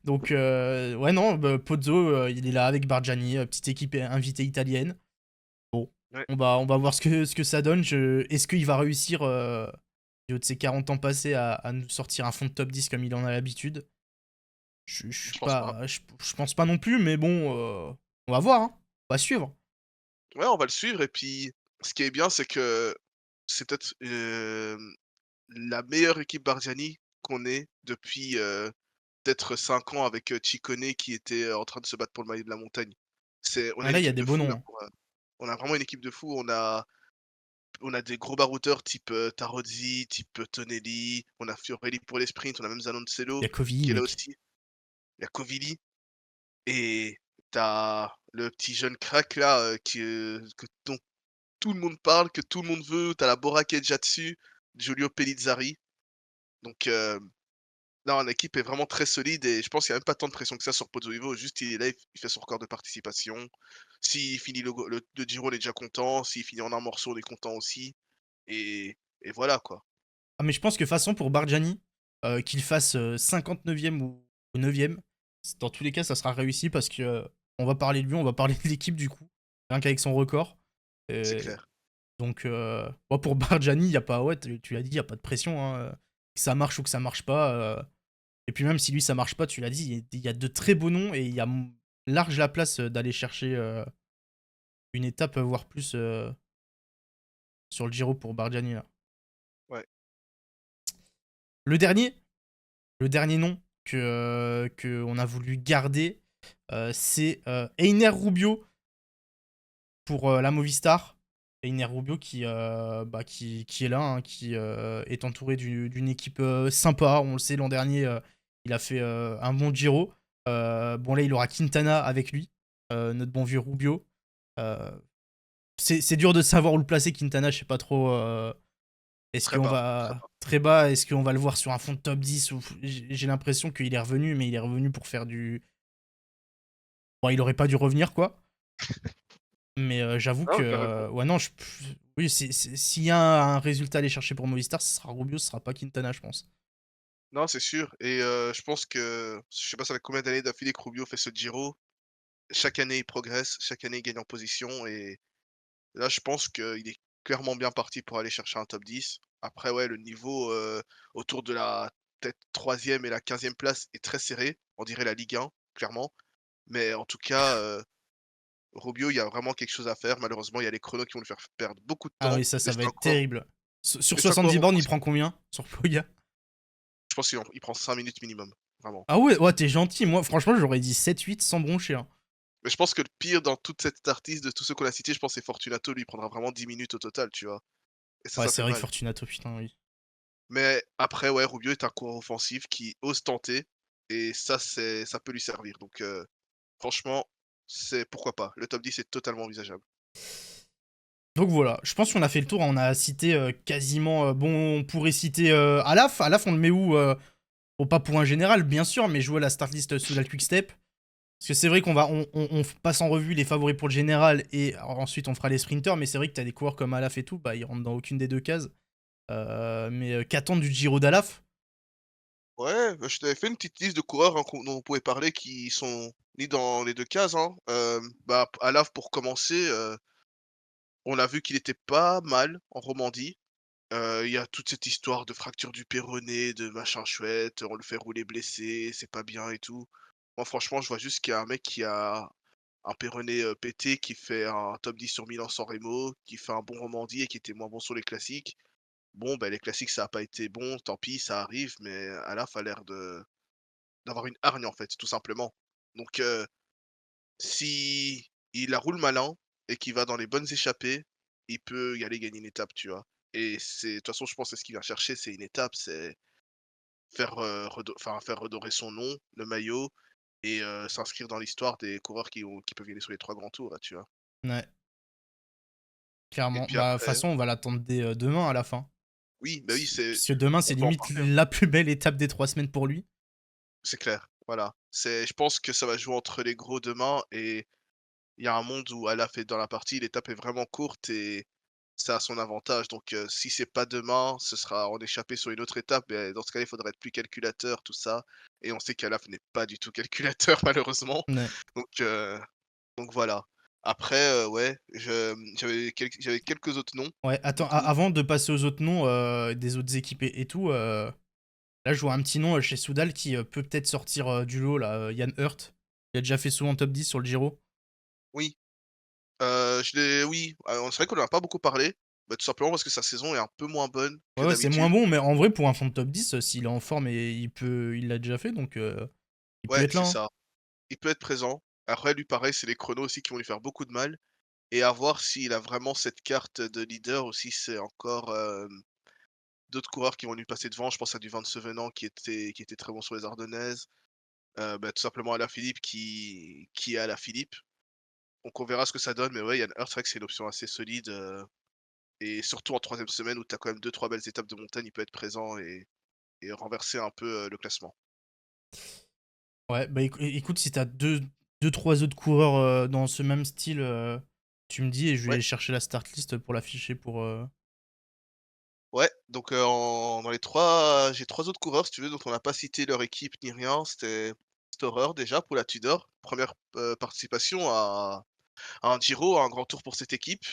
Donc, ouais, non, bah, Pozzo, il est là avec Bargiani, petite équipe invitée italienne. Bon, Ouais. on va voir ce que ça donne. Est-ce qu'il va réussir, du haut de ses 40 ans passés, à nous sortir un fond de top 10 comme il en a l'habitude? Je suis Je pense pas. pas, je pense pas non plus, mais bon, on va voir, hein. On va suivre. Ouais, on va le suivre et puis ce qui est bien, c'est que c'est peut-être, la meilleure équipe Bardiani qu'on ait depuis, peut-être 5 ans avec, Ciccone qui était, en train de se battre pour le maillot de la montagne. On a Ah, une là, il y a équipe des de beaux fou noms, là hein. on a vraiment une équipe de fou. On a des gros baroudeurs type, Tarozzi, type, Tonelli, on a Fiorelli pour les sprints, on a même Il y Zanoncello a Covilly, qui est là mec. aussi. Il y a Covilly et t'as le petit jeune crack là, dont tout le monde parle, que tout le monde veut. T'as la Bora qui est déjà dessus, Giulio Pellizzari. Donc, non, l'équipe est vraiment très solide et je pense qu'il y a même pas tant de pression que ça sur Pozzovivo. Juste, il est là, il fait son record de participation. S'il finit le Giro, on est déjà content. S'il finit en un morceau, on est content aussi. Et voilà, quoi. Ah, mais je pense que façon pour Bargiani, qu'il fasse 59e ou 9e, dans tous les cas, ça sera réussi parce que on va parler de lui, on va parler de l'équipe du coup, rien qu'avec son record. C'est Euh, clair. donc, moi, pour Bargiani, y a pas, ouais, tu l'as dit, il n'y a pas de pression, hein, que ça marche ou que ça marche pas. Et puis même si lui, ça marche pas, tu l'as dit, il y a de très beaux noms et il y a large la place d'aller chercher une étape, voire plus, sur le Giro pour Bargiani, là. Ouais. Le dernier, Le dernier nom que on a voulu garder, c'est Einer Rubio pour la Movistar. Einer Rubio qui est là, hein, qui est entouré d'une équipe sympa. On le sait, l'an dernier, il a fait un bon Giro. Bon, là, il aura Quintana avec lui, notre bon vieux Rubio. Euh, c'est dur de savoir où le placer, Quintana, je sais pas trop. Est-ce Très qu'on bas, très va bas. très bas? Est-ce qu'on va le voir sur un fond de top 10 ou... J'ai l'impression qu'il est revenu, mais il est revenu pour faire du. Bon, il aurait pas dû revenir, quoi. Mais j'avoue que. Non, tu as raison. Ouais, non, oui, s'il y a un résultat à aller chercher pour Movistar, ce sera Rubio, ce sera pas Quintana, je pense. Non, c'est sûr et je pense que je sais pas ça fait combien d'années d'affilée que Rubio fait ce Giro. Chaque année, il progresse, chaque année, il gagne en position et là, je pense qu'il est clairement bien parti pour aller chercher un top 10. Après, ouais, le niveau, autour de la peut-être 3e et la 15e place est très serré. On dirait la Ligue 1, clairement. Mais en tout cas, Rubio, il y a vraiment quelque chose à faire. Malheureusement, il y a les chronos qui vont lui faire perdre beaucoup de Ah temps. oui, ça Mais va c'est être encore terrible. Sur mais c'est encore 70 bornes, il offensif. prend combien sur Poga? Je pense qu'il prend 5 minutes minimum, vraiment. Ah ouais, ouais, t'es gentil. Moi, franchement, j'aurais dit 7-8 sans broncher, hein. Mais je pense que le pire dans toute cette artiste, de tous ceux qu'on a cités, je pense que c'est Fortunato. Lui, il prendra vraiment 10 minutes au total, tu vois? Et Ouais, ça c'est fait vrai que mal. Fortunato, putain, oui. Mais après, ouais, Rubio est un coureur offensif qui ose tenter et ça peut lui servir. Donc, franchement, c'est pourquoi pas. Le top 10 est totalement envisageable. Donc voilà, je pense qu'on a fait le tour, hein. On a cité quasiment. Bon, on pourrait citer Alaf. Alaf, on le met où? Bon, pas pour un général, bien sûr, mais jouer à la start list sous la quick step. Parce que c'est vrai qu'on passe en revue les favoris pour le général et ensuite on fera les sprinters. Mais c'est vrai que t'as des coureurs comme Alaf et tout, bah ils rentrent dans aucune des deux cases. Mais qu'attendre du Giro d'Alaf? Ouais, bah, je t'avais fait une petite liste de coureurs, hein, dont on pouvait parler qui sont ni dans les 2 cases, hein. Bah, Alaf pour commencer, on a vu qu'il était pas mal en Romandie. Il y a toute cette histoire de fracture du péroné, de machin chouette, on le fait rouler blessé, c'est pas bien et tout. Moi franchement, je vois juste qu'il y a un mec qui a un péroné, pété, qui fait un top 10 sur Milan-San Remo, qui fait un bon Romandie et qui était moins bon sur les classiques. Bon, bah, les classiques, ça a pas été bon, tant pis, ça arrive, mais Alaf a l'air d'avoir une hargne, en fait, tout simplement. Donc si il la roule malin et qu'il va dans les bonnes échappées, il peut y aller gagner une étape, tu vois? Et de toute façon, je pense que c'est ce qu'il vient chercher, c'est une étape, c'est faire redorer son nom, le maillot et s'inscrire dans l'histoire des coureurs qui peuvent gagner sur les 3 grands tours, là, tu vois? Ouais, Et clairement. puis Bah, de toute après façon, on va l'attendre dès demain à la fin. oui, bah, oui, Parce que demain, c'est on peut en limite parler, hein. la plus belle étape des 3 semaines pour lui. C'est clair, voilà. Je pense que ça va jouer entre les gros demain et il y a un monde où Alaf est dans la partie, l'étape est vraiment courte et ça a son avantage. Donc, si c'est pas demain, ce sera en échappé sur une autre étape. Et dans ce cas-là, il faudrait être plus calculateur, tout ça. Et on sait qu'Alaf n'est pas du tout calculateur, malheureusement. Ouais. Donc, heu, donc voilà. Après, ouais, j'avais quelques autres noms, Ouais, du attends, coup. avant de passer aux autres noms des autres équipes et tout, là je vois un petit nom chez Soudal qui peut peut-être sortir du lot, là, Yann Hurt. Il a déjà fait souvent top 10 sur le Giro. Oui, oui, c'est vrai qu'on en a pas beaucoup parlé, bah, tout simplement parce que sa saison est un peu moins bonne que Ouais, ouais, c'est moins d'habitude. bon, mais en vrai, pour un fond de top 10, s'il est en forme et il l'a déjà fait, donc il peut Ouais, être là, c'est hein. ça. Il peut être présent. Après, lui, pareil, c'est les chronos aussi qui vont lui faire beaucoup de mal et à voir s'il a vraiment cette carte de leader ou si c'est encore, d'autres coureurs qui vont lui passer devant. Je pense à du Van Sevenant qui était très bon sur les Ardennaises, bah, tout simplement Alaphilippe qui est Alaphilippe. Donc on verra ce que ça donne, mais ouais, Yann Hurt, c'est vrai que c'est une option assez solide, et surtout en troisième semaine où tu as quand même deux trois belles étapes de montagne, il peut être présent et renverser un peu, le classement. Ouais, bah écoute, si t'as deux, trois autres coureurs dans ce même style, tu me dis et je Ouais, vais chercher la start list pour l'afficher pour. ouais, donc dans les 3 j'ai 3 autres coureurs si tu veux, dont on n'a pas cité leur équipe ni rien. C'était Storer déjà pour la Tudor, première participation à un Giro, à un grand tour pour cette équipe.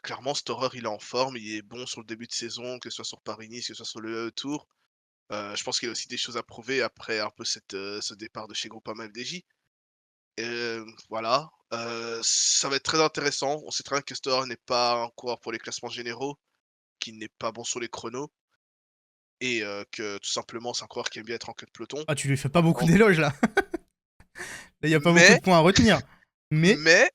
Clairement Storer il est en forme, il est bon sur le début de saison, que ce soit sur Paris-Nice, que ce soit sur le Tour. Je pense qu'il a aussi des choses à prouver après un peu ce départ de chez Groupama FDJ. Voilà, ça va être très intéressant. On sait très bien que Storer n'est pas un coureur pour les classements généraux, qu'il n'est pas bon sur les chronos et que tout simplement c'est un coureur qui aime bien être en queue de peloton. Ah, tu lui fais pas beaucoup Maintenant d'éloges là. Là, y a pas beaucoup mais de points à retenir. Mais, mais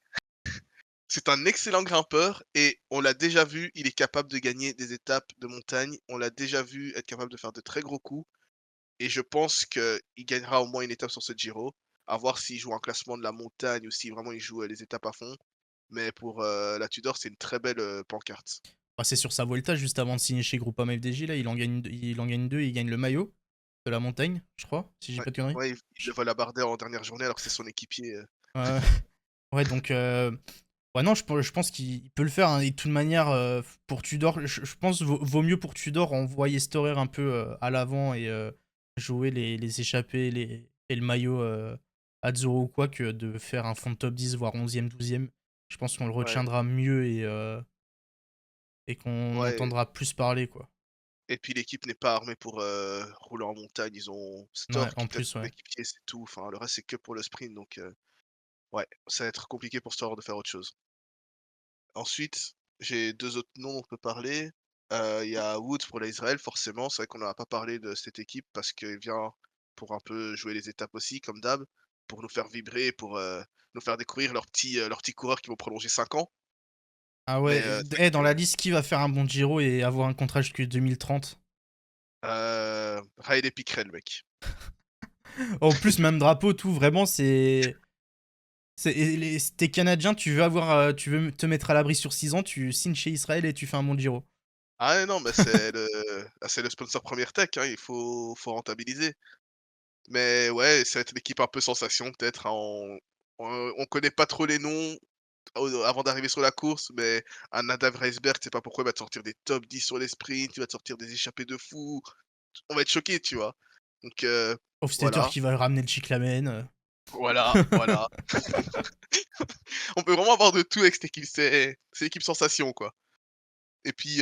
c'est un excellent grimpeur et on l'a déjà vu, il est capable de gagner des étapes de montagne. On l'a déjà vu être capable de faire de très gros coups et je pense qu'il gagnera au moins une étape sur ce Giro. À voir s'il joue un classement de la montagne ou si vraiment il joue, les étapes à fond. Mais pour, la Tudor, c'est une très belle, pancarte. bah, c'est sur sa Vuelta juste avant de signer chez Groupama FDJ, là, il en gagne deux, il gagne le maillot de la montagne, je crois, si j'ai Ouais, pas de conneries. ouais, il le vole à Bardet en dernière journée alors que c'est son équipier. Ouais, ouais, donc, ouais, non, je pense qu'il peut le faire, hein, et de toute manière, pour Tudor, je pense vaut mieux pour Tudor envoyer Storer un peu à l'avant et jouer les échappées et le maillot Azzurro ou quoi que de faire un fond de top 10, voire 11e, 12e. Je pense qu'on le Ouais, retiendra mieux et qu'on ouais entendra plus parler, quoi. et puis l'équipe n'est pas armée pour, rouler en montagne. Ils ont Ouais, Stork en qui est peut-être plus, son ouais. équipier, c'est tout. Enfin, le reste, c'est que pour le sprint donc ouais, ça va être compliqué pour Stork de faire autre chose. Ensuite, j'ai 2 autres noms dont on peut parler. Il y a Woods pour l'Israël, forcément. C'est vrai qu'on n'en a pas parlé de cette équipe parce qu'il vient pour un peu jouer les étapes aussi, comme d'hab, pour nous faire vibrer, pour, nous faire découvrir leurs petits coureurs qui vont prolonger 5 ans. Ah Mais, ouais, c'est dans vrai la liste, qui va faire un bon Giro et avoir un contrat jusqu'en 2030? que, Riley Pickrell, mec. En plus, même drapeau, tout, vraiment, t'es Canadien, tu veux te mettre à l'abri sur 6 ans, tu signes chez Israël et tu fais un bon Giro. Ah ouais, non, mais c'est le sponsor Première Tech, hein, il faut rentabiliser. Mais ouais, ça va être une équipe un peu sensation peut-être, hein, on connaît pas trop les noms avant d'arriver sur la course, mais un Nadav Reisberg, tu sais pas pourquoi, il va te sortir des top 10 sur les sprints, il va te sortir des échappées de fou. On va être choqués, tu vois? Donc Hofstetter voilà, qui va ramener le cyclamen. voilà, voilà. On peut vraiment avoir de tout avec cette équipe, c'est l'équipe sensation, quoi. Et puis,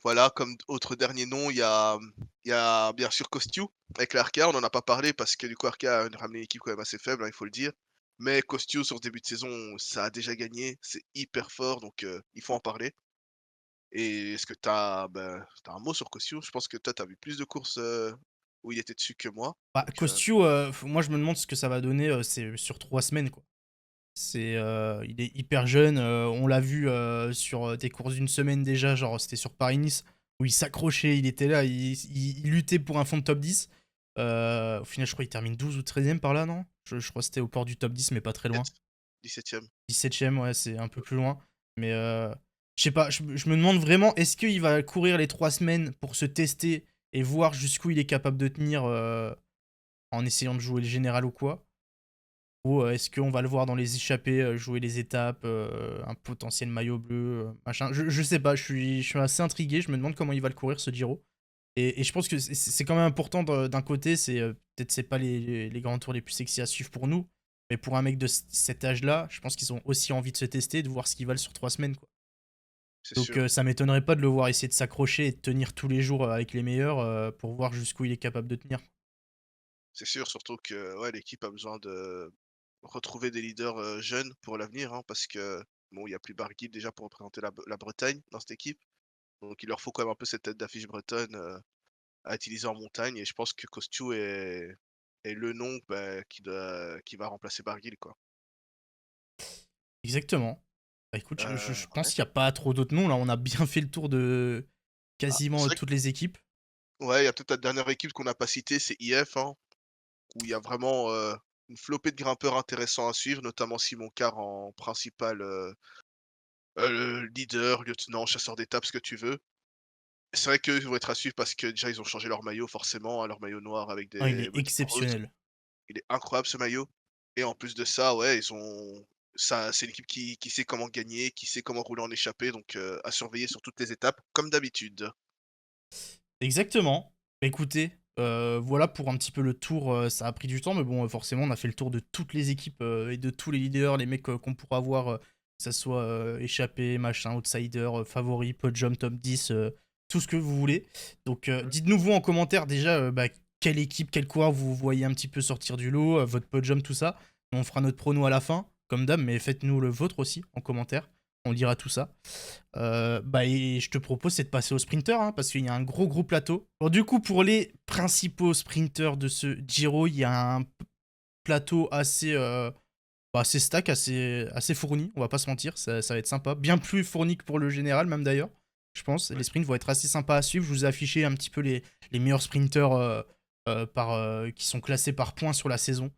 voilà, comme autre dernier nom, il y a bien sûr Kostyu avec l'Arca. On en a pas parlé parce que du coup Arca a ramené une équipe quand même assez faible, hein, il faut le dire. Mais Kostyu sur ce début de saison, ça a déjà gagné, c'est hyper fort donc il faut en parler. Et est-ce que tu un mot sur Kostyu? Je pense que toi, tu as vu plus de courses, où il était dessus que moi, Bah, donc Kostyo, moi je me demande ce que ça va donner, c'est sur 3 semaines, quoi. Il est hyper jeune, on l'a vu sur des courses d'une semaine déjà, genre c'était sur Paris-Nice, où il s'accrochait, il était là, il luttait pour un fond de top 10. Au final, je crois qu'il termine 12 ou 13e par là, non? Je crois que c'était au port du top 10, mais pas très loin. 17e. 17e, ouais, c'est un peu plus loin. Mais je sais pas, je me demande vraiment, est-ce qu'il va courir les 3 semaines pour se tester et voir jusqu'où il est capable de tenir en essayant de jouer le général ou quoi? Ou est-ce qu'on va le voir dans les échappées jouer les étapes, un potentiel maillot bleu, machin. Je sais pas, je suis assez intrigué. Je me demande comment il va le courir ce Giro. Et je pense que c'est quand même important d'un côté. C'est peut-être c'est pas les grands tours les plus sexy à suivre pour nous. Mais pour un mec de cet âge-là, je pense qu'ils ont aussi envie de se tester, de voir ce qu'ils valent sur 3 semaines, quoi. C'est Donc sûr. ça m'étonnerait pas de le voir essayer de s'accrocher et de tenir tous les jours avec les meilleurs pour voir jusqu'où il est capable de tenir. C'est sûr, surtout que ouais, l'équipe a besoin de retrouver des leaders, jeunes pour l'avenir, hein, parce que bon, il y a plus Barguil déjà pour représenter la Bretagne dans cette équipe. Donc il leur faut quand même un peu cette tête d'affiche bretonne, à utiliser en montagne et je pense que Kostyo est le nom, bah, qui va remplacer Barguil, quoi. Exactement. Bah écoute, je pense Ouais. qu'il n'y a pas trop d'autres noms. Là, on a bien fait le tour de Ah, quasiment c'est vrai toutes les équipes. que ouais, il y a peut-être la dernière équipe qu'on n'a pas citée, c'est IF, hein, où il y a vraiment, une flopée de grimpeurs intéressants à suivre, notamment Simon Carr en principal, leader, lieutenant, chasseur d'étapes, ce que tu veux. C'est vrai qu'eux vont être à suivre parce que déjà ils ont changé leur maillot forcément, hein, leur maillot noir avec Ah, il des est motifs roses. exceptionnel. Il est incroyable ce maillot et en plus de ça, ouais, ils ont ça c'est une équipe qui sait comment gagner, qui sait comment rouler en échappée donc à surveiller sur toutes les étapes comme d'habitude. Exactement. Bah écoutez, voilà pour un petit peu le tour. Ça a pris du temps, mais bon, forcément, on a fait le tour de toutes les équipes et de tous les leaders, les mecs qu'on pourra voir, que ça soit échappé, machin, outsider, favori, podium, top 10, tout ce que vous voulez. Donc Mmh. dites-nous vous en commentaire déjà bah, quelle équipe, quel coureur vous voyez un petit peu sortir du lot, votre podium, tout ça. On fera notre prono à la fin, comme d'hab, mais faites-nous le vôtre aussi en commentaire. On lira tout ça. Bah, et je te propose c'est de passer au sprinter, hein, parce qu'il y a un gros plateau. Bon, du coup, pour les principaux sprinters de ce Giro, il y a un plateau assez, bah, assez stack, assez fourni, on va pas se mentir, ça va être sympa. Bien plus fourni que pour le général, même d'ailleurs. Je pense, les Ouais. sprints vont être assez sympas à suivre. Je vous ai affiché un petit peu les meilleurs sprinters qui sont classés par points sur la saison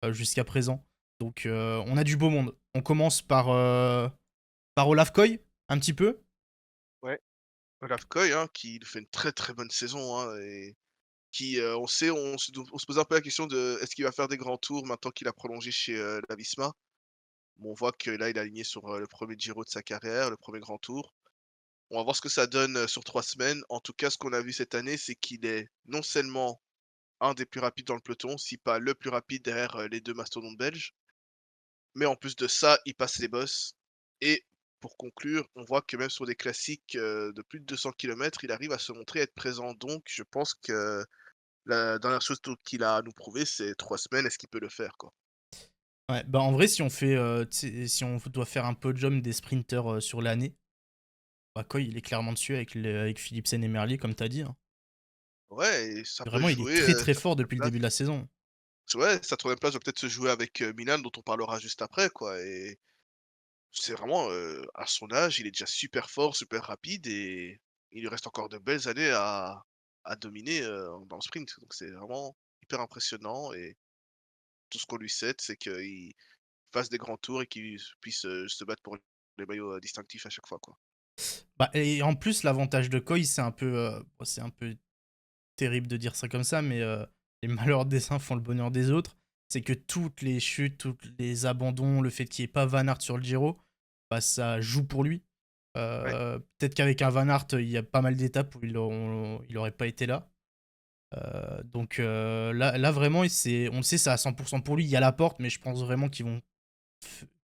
jusqu'à présent. Donc, on a du beau monde. On commence par Olaf Koy, un petit peu. Ouais, Olaf Koy, hein, qui nous fait une très, très bonne saison, hein et qui, on se posait un peu la question de est-ce qu'il va faire des grands tours maintenant qu'il a prolongé chez, la Visma? Bon, on voit que là, il est aligné sur, le 1er Giro de sa carrière, le premier grand tour. On va voir ce que ça donne, sur 3 semaines. En tout cas, ce qu'on a vu cette année, c'est qu'il est non seulement un des plus rapides dans le peloton, si pas le plus rapide derrière, les 2 mastodontes belges, mais en plus de ça, il passe les bosses et pour conclure, on voit que même sur des classiques, de plus de 200 kilomètres, il arrive à se montrer être présent. Donc je pense que la dernière chose qu'il a à nous prouver, c'est 3 semaines, est-ce qu'il peut le faire, quoi? Ouais, bah en vrai, si on fait, si on doit faire un podium des sprinters sur l'année, bah Koy, il est clairement dessus avec Philipsen et Merlier, comme t'as dit, hein. Ouais et ça peut Vraiment, il est jouer, très sa fort 3 depuis le place. début de la saison. Ouais, sa 3 place va peut-être se jouer avec, Milan dont on parlera juste après, quoi et c'est vraiment, à son âge, il est déjà super fort, super rapide et il lui reste encore de belles années à dominer, dans le sprint. Donc c'est vraiment hyper impressionnant et tout ce qu'on lui souhaite, c'est qu'il fasse des grands tours et qu'il puisse, se battre pour les maillots, distinctifs à chaque fois, quoi. Bah, et en plus, l'avantage de Koy, c'est un peu terrible de dire ça comme ça, mais les malheurs des uns font le bonheur des autres. C'est que toutes les chutes, tous les abandons, le fait qu'il n'y ait pas Van Aert sur le Giro, bah, ça joue pour lui. Ouais, Peut-être qu'avec un Van Aert, il y a pas mal d'étapes où il aurait pas été là. Donc là vraiment, on le sait, c'est à 100% pour lui. Il y a la porte, mais je pense vraiment qu'ils vont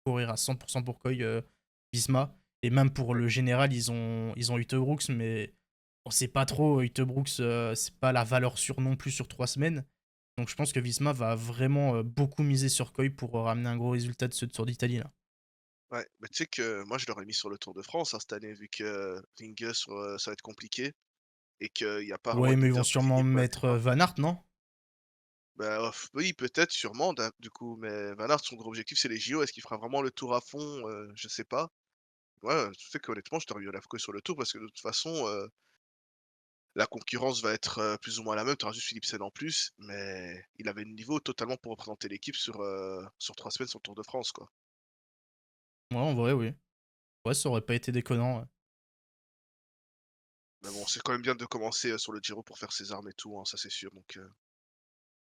courir à 100% pour Koy, Visma. Et même pour ouais. le général, ils ont Ute Brooks, mais on sait pas trop. Ute Brooks, c'est pas la valeur sûre non plus sur 3 semaines. Donc je pense que Visma va vraiment beaucoup miser sur Koy pour ramener un gros résultat de ce Tour d'Italie là. Ouais, bah, tu sais que moi je l'aurais mis sur le Tour de France, hein, cette année vu que Vingegaard ça va être compliqué et qu'il y a pas vraiment Ouais, de mais ils vont leader sûrement désigné pour la mettre suite, hein. Van Aert, non? Bah, oui, peut-être, sûrement, du coup, mais Van Aert, son gros objectif, c'est les JO. Est-ce qu'il fera vraiment le Tour à fond? Je sais pas. Ouais, tu sais qu'honnêtement, je t'aurais mis Olaf Koe sur le Tour parce que de toute façon, la concurrence va être, plus ou moins la même. Tu auras juste Philipsen en plus, mais il avait le niveau totalement pour représenter l'équipe sur 3 semaines sur le Tour de France, quoi. Ouais, en vrai, oui. Ouais, ça aurait pas été déconnant, ouais. Mais bon, c'est quand même bien de commencer, sur le Giro pour faire ses armes et tout, hein, ça c'est sûr, donc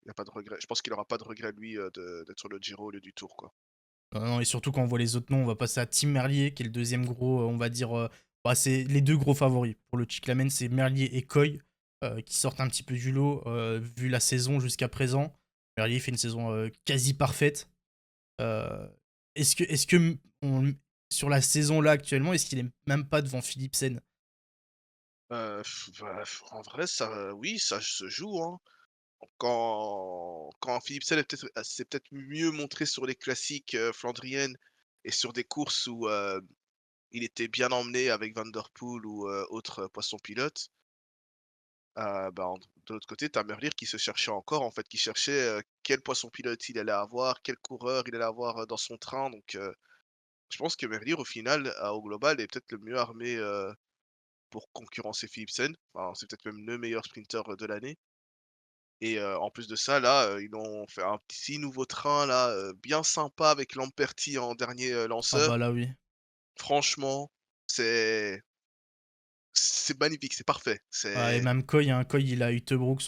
Il a pas de regret. Je pense qu'il aura pas de regret lui, d'être sur le Giro au lieu du Tour, quoi. Non, non, et surtout quand on voit les autres noms, on va passer à Tim Merlier, qui est le deuxième gros, on va dire. Bah, c'est les deux gros favoris. Pour le Cyclamen, c'est Merlier et Coy, qui sortent un petit peu du lot, vu la saison jusqu'à présent. Merlier fait une saison quasi parfaite. Euh, sur la saison là actuellement, est-ce qu'il est même pas devant Philipsen? Bah, en vrai, ça oui, ça se joue, hein. Quand Philipsen s'est peut-être mieux montré sur les classiques, flandriennes et sur des courses où, il était bien emmené avec Van der Poel ou, autres poissons pilotes, bah, de l'autre côté, tu as Merlier qui se cherchait encore, en fait, qui cherchait, quel poisson pilote il allait avoir, quel coureur il allait avoir, dans son train donc je pense que Merlier au final, au global est peut-être le mieux armé, pour concurrencer Philipsen. Enfin, c'est peut-être même le meilleur sprinter, de l'année et en plus de ça, là, ils ont fait un petit nouveau train là, bien sympa avec Lamperti en dernier, Ah bah lanceur. là, oui. Franchement, c'est c'est magnifique, c'est parfait. Ah, et C'est même Coy, hein, Coy, il a Utebrooks,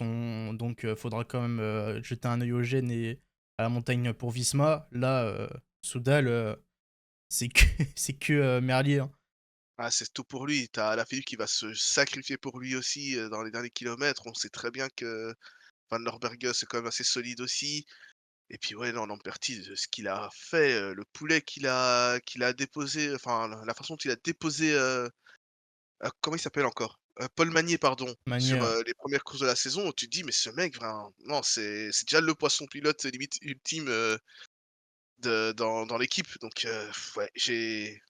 donc faudra quand même jeter un œil au Gène et à la montagne pour Visma. Là, Soudal, c'est que, c'est que Merlier, hein. c'est tout pour lui. Tu as Alaphilippe qui va se sacrifier pour lui aussi, dans les derniers kilomètres. On sait très bien que Van Lerberghe, c'est quand même assez solide aussi et puis ouais, non, Lamperti, ce qu'il a fait, le poulet qu'il a déposé, enfin la façon dont il a déposé, comment il s'appelle encore? Paul Magnier, pardon, sur, Manier, les premières courses de la saison, où tu te dis: «Mais ce mec, enfin, non, c'est déjà le poisson pilote limite ultime, dans l'équipe». Donc ouais, je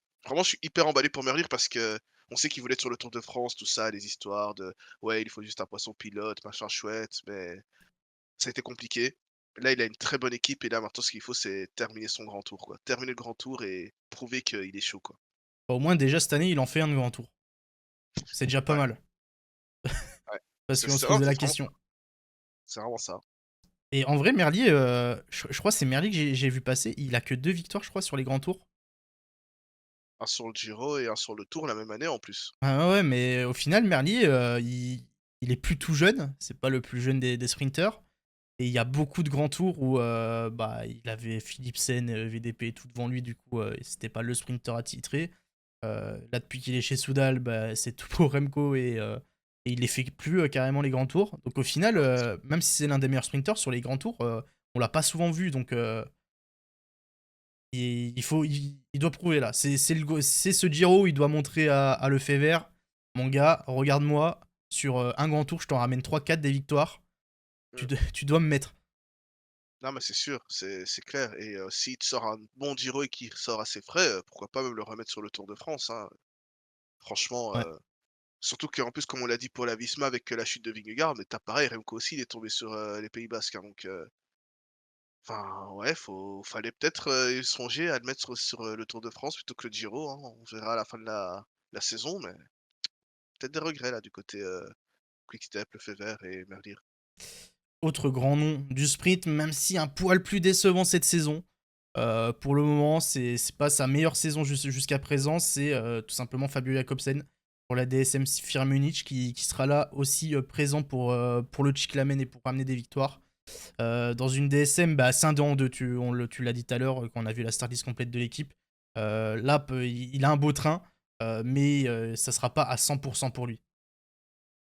suis hyper emballé pour Merlier parce qu'on sait qu'il voulait être sur le Tour de France, tout ça, les histoires de: «Ouais, il faut juste un poisson pilote, machin chouette», mais ça a été compliqué. Là, il a une très bonne équipe et là, maintenant, ce qu'il faut, c'est terminer son grand tour, quoi. Terminer le grand tour et prouver qu'il est chaud, quoi. au moins déjà cette année, il en fait un grand tour. C'est déjà pas Ouais, mal. ouais. Parce qu'on se Non, posait la c'est vraiment question. ça. C'est vraiment ça. Et en vrai, Merlier, je crois que c'est Merlier que j'ai vu passer. Il a que 2 victoires, je crois, sur les grands tours. Un sur le Giro et un sur le Tour la même année en plus. Ah ouais, ouais, mais au final, Merlier, il est plus tout jeune. C'est pas le plus jeune des sprinters. Et il y a beaucoup de grands tours où bah, il avait Philipsen, VDP et tout devant lui, du coup, c'était pas le sprinter attitré. Là, depuis qu'il est chez Soudal, bah, c'est tout pour Remco et il les fait plus carrément les grands tours. Donc au final, même si c'est l'un des meilleurs sprinters sur les grands tours, on l'a pas souvent vu. Donc il doit prouver là. C'est ce Giro où il doit montrer à Lefebvre, mon gars, regarde-moi, sur un grand tour, je t'en ramène 3-4 des victoires. Mmh. Tu dois me mettre. Non, mais c'est sûr, c'est clair et s'il te sort un bon Giro et qu'il sort assez frais, pourquoi pas même le remettre sur le Tour de France, hein. Franchement, Ouais. surtout qu'en plus, comme on l'a dit pour la Visma avec, la chute de Vingegaard, mais tu pareil, Remco aussi, il est tombé sur, les Pays Basques, hein, donc enfin, ouais, fallait peut-être, songer à le mettre sur, le Tour de France plutôt que le Giro, hein. On verra à la fin de la saison, mais peut-être des regrets là du côté, Quick-Step, Lefebvre et Merlier. Autre grand nom du sprint, même si un poil plus décevant cette saison. Pour le moment, c'est pas sa meilleure saison jusqu'à présent. C'est tout simplement Fabio Jacobsen pour la DSM Firmenich Munich qui sera là aussi présent pour le Cyclamen et pour ramener des victoires. Dans une DSM, bah, scindé en deux, tu l'as dit tout à l'heure quand on a vu la start list complète de l'équipe. Là, il a un beau train, mais ça sera pas à 100% pour lui.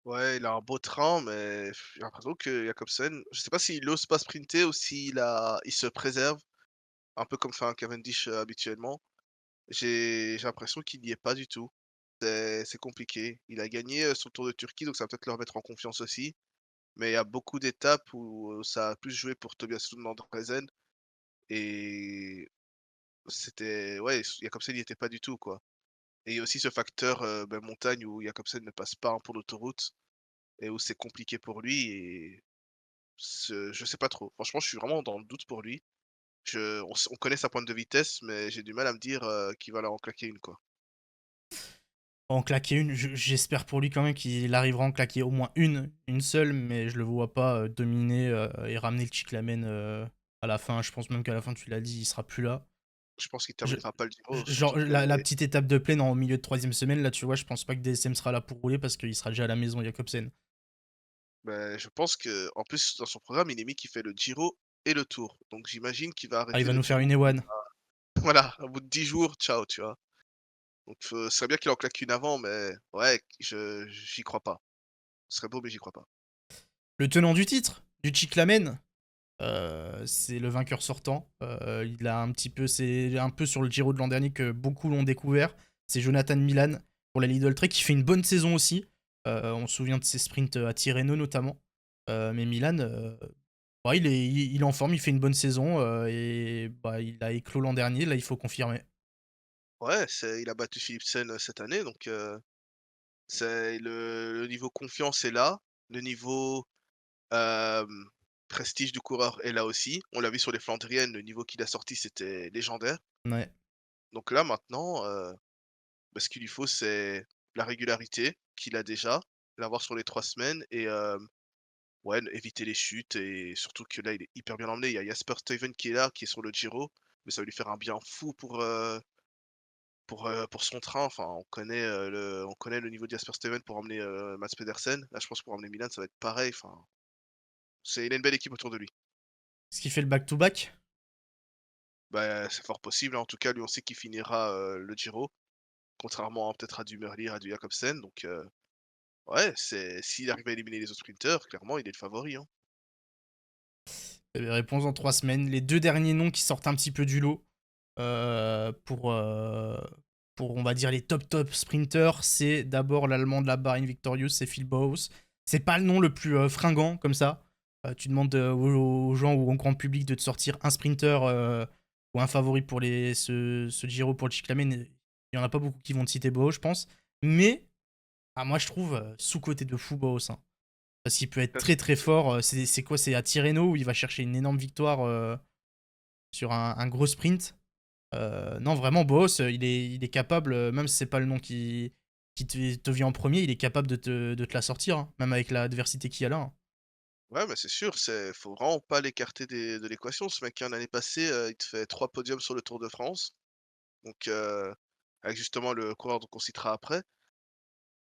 Ouais, il a un beau train, mais j'ai l'impression que Jakobsen, je sais pas s'il ose pas sprinter ou il se préserve, un peu comme fait un Cavendish, habituellement. J'ai l'impression qu'il n'y est pas du tout. C'est compliqué. Il a gagné, son Tour de Turquie, donc ça va peut-être le remettre en confiance aussi. Mais il y a beaucoup d'étapes où, ça a plus joué pour Tobias Lundgren et c'était ouais, Jakobsen n'y était pas du tout, quoi. Et il y a aussi ce facteur, bah, montagne où Jakobsen ne passe pas, hein, pour l'autoroute et où c'est compliqué pour lui et je sais pas trop. Franchement, je suis vraiment dans le doute pour lui. On connaît sa pointe de vitesse, mais j'ai du mal à me dire, qu'il va leur en claquer une, quoi. En claquer une, j'espère pour lui quand même qu'il arrivera à en claquer au moins une seule, mais je le vois pas dominer et ramener le Chiclamen à la fin. Je pense même qu'à la fin, tu l'as dit, il sera plus là. Je pense qu'il Je- terminera pas le Giro, genre, surtout que la petite étape de plaine en milieu de troisième semaine, là, tu vois, je pense pas que DSM sera là pour rouler parce qu'il sera déjà à la maison, Jacobsen. Beh, je pense que en plus, dans son programme, il est mis qu'il fait le Giro et le Tour. Donc j'imagine qu'il va Ah, il arrêter va le nous faire Giro. une Ewan. Voilà, au bout de 10 jours, ciao, tu vois? Donc ce serait bien qu'il en claque une avant, mais ouais, je j'y crois pas. Ce serait beau, mais j'y crois pas. Le tenant du titre, du Chiclamen, c'est le vainqueur sortant. Il a un petit peu, c'est un peu sur le Giro de l'an dernier que beaucoup l'ont découvert. C'est Jonathan Milan pour la Lidl Trek qui fait une bonne saison aussi. On se souvient de ses sprints à Tirreno notamment. Mais Milan, ouais, il est en forme, il fait une bonne saison et bah, il a éclos l'an dernier. Là, il faut confirmer. Ouais, il a battu Philipsen, cette année, donc c'est le niveau confiance est là, le niveau, hem, prestige du coureur est là aussi. On l'a vu sur les Flandriennes, le niveau qu'il a sorti, c'était légendaire. Ouais. Donc là, maintenant, bah, ce qu'il lui faut, c'est la régularité qu'il a déjà, l'avoir sur les 3 semaines et ouais, éviter les chutes et surtout que là, il est hyper bien emmené. Il y a Jasper Stuyven qui est là, qui est sur le Giro, mais ça va lui faire un bien fou pour son train. Enfin, on connaît le niveau de Jasper Stuyven pour emmener, Mads Pedersen. Là, je pense que pour emmener Milan, ça va être pareil. Enfin, il a une belle équipe autour de lui. Ce qui fait le back-to-back. Bah, c'est fort possible, hein. En tout cas, lui, on sait qu'il finira, le Giro, contrairement peut-être à du Merlier, à du Jakobsen. Donc, ouais, s'il arrive à éliminer les autres sprinteurs, clairement, il est le favori, hein. Réponse en 3 semaines. Les deux derniers noms qui sortent un petit peu du lot pour, on va dire, les top sprinters, c'est d'abord l'allemand de la Bahrain Victorious, c'est Phil Bowes. C'est pas le nom le plus fringant comme ça. Tu demandes aux gens ou au grand public de te sortir un sprinter ou un favori pour ce Giro pour le Cyclamen. Il y en a pas beaucoup qui vont te citer Bowes, je pense. Mais moi, je trouve sous-côté de fou Bowes, hein. Parce qu'il peut être Ça, très c'est très sûr. fort. C'est quoi? C'est à Tirreno où il va chercher une énorme victoire sur un gros sprint. Non, vraiment, Boss, il est capable, même si c'est pas le nom qui te vient en premier, il est capable de te la sortir, hein, même avec l'adversité qu'il y a là, hein. Ouais, mais c'est sûr, faut vraiment pas l'écarter de l'équation. Ce mec, hein, l'année passée, il te fait 3 podiums sur le Tour de France. Donc, avec justement le coureur qu'on citera après.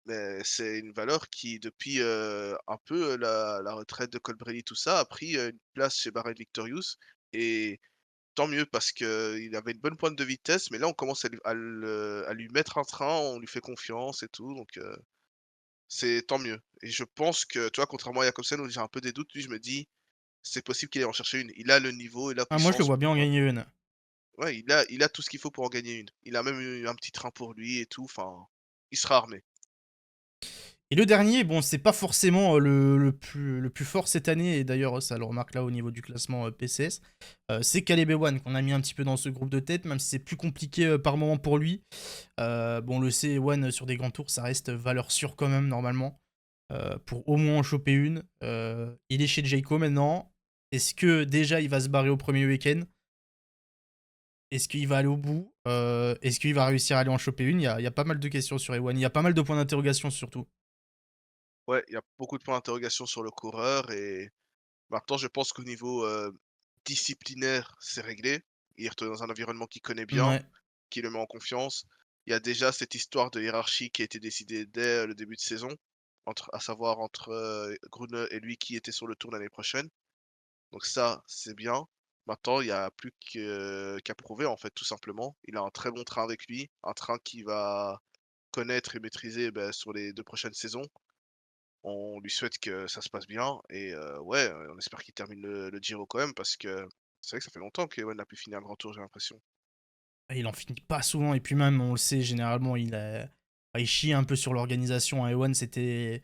Mais c'est une valeur qui, depuis un peu la retraite de Colbrelli, tout ça, a pris une place chez Bahrain Victorious. Et tant mieux parce qu'il avait une bonne pointe de vitesse. Mais là, on commence à lui mettre un train, on lui fait confiance et tout. Donc, c'est tant mieux. Et je pense que, tu vois, contrairement à Jakobsen où j'ai un peu des doutes, lui, je me dis c'est possible qu'il aille en chercher une. Il a le niveau et la Ah, moi, je le puissance vois bien en pour, gagner une. ouais, il a tout ce qu'il faut pour en gagner une. Il a même eu un petit train pour lui et tout, enfin, il sera armé. Et le dernier, bon, c'est pas forcément le plus fort cette année, et d'ailleurs, ça le remarque là au niveau du classement PCS, c'est Caleb Ewan qu'on a mis un petit peu dans ce groupe de tête, même si c'est plus compliqué par moment pour lui. Bon, on le sait, Ewan sur des grands tours, ça reste valeur sûre quand même, normalement, pour au moins en choper une. Il est chez Jayco maintenant. Est-ce que déjà il va se barrer au premier week-end? Est-ce qu'il va aller au bout? Est-ce qu'il va réussir à aller en choper une? Il y a pas mal de questions sur Ewan. Il y a pas mal de points d'interrogation surtout. Ouais, il y a beaucoup de points d'interrogation sur le coureur et maintenant je pense qu'au niveau, disciplinaire, c'est réglé. Il retourne dans un environnement qu'il connaît bien, Ouais. qui le met en confiance. Il y a déjà cette histoire de hiérarchie qui a été décidée dès, le début de saison, à savoir entre, Grune et lui qui était sur le tour l'année prochaine. Donc ça, c'est bien. Maintenant, il y a plus qu'à prouver en fait, tout simplement. Il a un très bon train avec lui, un train qu'il va connaître et maîtriser, bah, sur les 2 prochaines saisons. On lui souhaite que ça se passe bien et ouais, on espère qu'il termine le Giro quand même parce que c'est vrai que ça fait longtemps qu'Ewan n'a plus fini un grand tour, j'ai l'impression. Il en finit pas souvent. Et puis même, on le sait, généralement, il chie un peu sur l'organisation, hein. Ewan, c'était...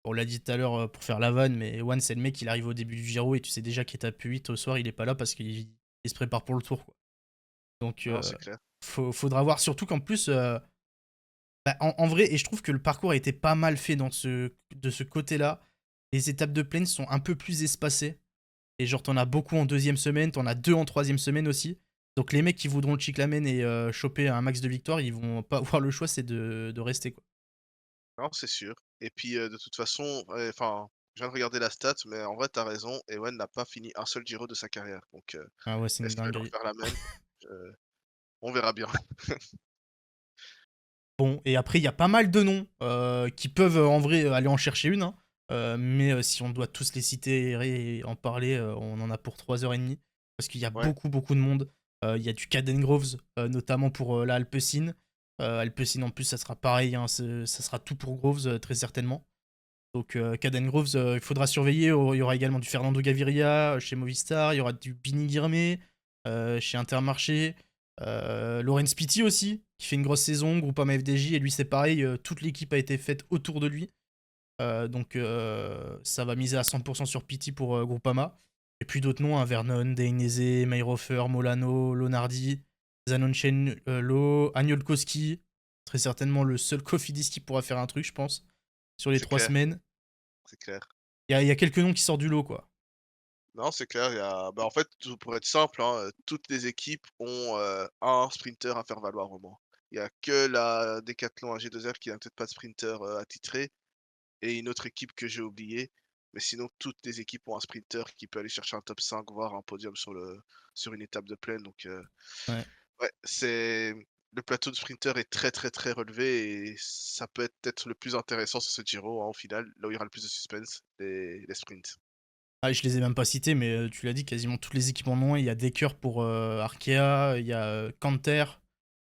On l'a dit tout à l'heure pour faire la vanne, mais Ewan, c'est le mec, il arrive au début du Giro et tu sais déjà qu'il tape 8 au soir, il est pas là parce qu'il se prépare pour le tour, quoi. Donc, Non, c'est clair. faudra voir. Surtout qu'en plus, bah, en vrai, et je trouve que le parcours a été pas mal fait de ce côté-là. Les étapes de plaine sont un peu plus espacées. Et genre, t'en as beaucoup en deuxième semaine, t'en as deux en troisième semaine aussi. Donc les mecs qui voudront le Chiclamen et choper un max de victoires, ils vont pas avoir le choix, c'est de rester, quoi. Non, c'est sûr et puis, de toute façon, ouais, enfin, je viens de regarder la stat, mais en vrai, tu as raison, Ewan n'a pas fini un seul Giro de sa carrière, donc Ah ouais, c'est une est-ce qu'il va nous dinguerie. refaire la même? On verra bien. Bon, et après, il y a pas mal de noms qui peuvent en vrai aller en chercher une, hein. Mais si on doit tous les citer et en parler, on en a pour 3h30. Parce qu'il y a Ouais, beaucoup, beaucoup de monde. Il y a du Caden Groves, notamment pour la Alpecin. Alpecin, en plus, ça sera pareil, hein, ça sera tout pour Groves, très certainement. Donc Caden Groves, il faudra surveiller. Il y aura également du Fernando Gaviria chez Movistar. Il y aura du Bini Girmay chez Intermarché. Laurence Pitty aussi, qui fait une grosse saison. Groupama FDJ. Et lui, c'est pareil. Toute l'équipe a été faite autour de lui. Donc ça va miser à 100% sur Pitty pour Groupama. Et puis d'autres noms, hein, Vernon, Dainese, Mayrofer, Molano, Lonardi, Zanonchen, Lo, Agnolkowski. Très certainement le seul Cofidis qui pourra faire un truc, je pense, sur les c'est trois clair, semaines. c'est clair. Il y a quelques noms qui sortent du lot, quoi. Non, c'est clair, en fait, tout pour être simple, hein, toutes les équipes ont, un sprinter à faire valoir au moins. Il y a que la Decathlon AG2R qui n'a peut-être pas de sprinter, attitré et une autre équipe que j'ai oubliée. Mais sinon, toutes les équipes ont un sprinter qui peut aller chercher un top 5, voire un podium sur une étape de plaine. Donc, Ouais. ouais, le plateau de sprinter est très, très, très relevé et ça peut être peut-être le plus intéressant sur ce Giro, hein, au final, là où il y aura le plus de suspense, les sprints. Ah, je les ai même pas cités, mais tu l'as dit, quasiment toutes les équipes en ont. Il y a Decker pour Arkea, il y a Canter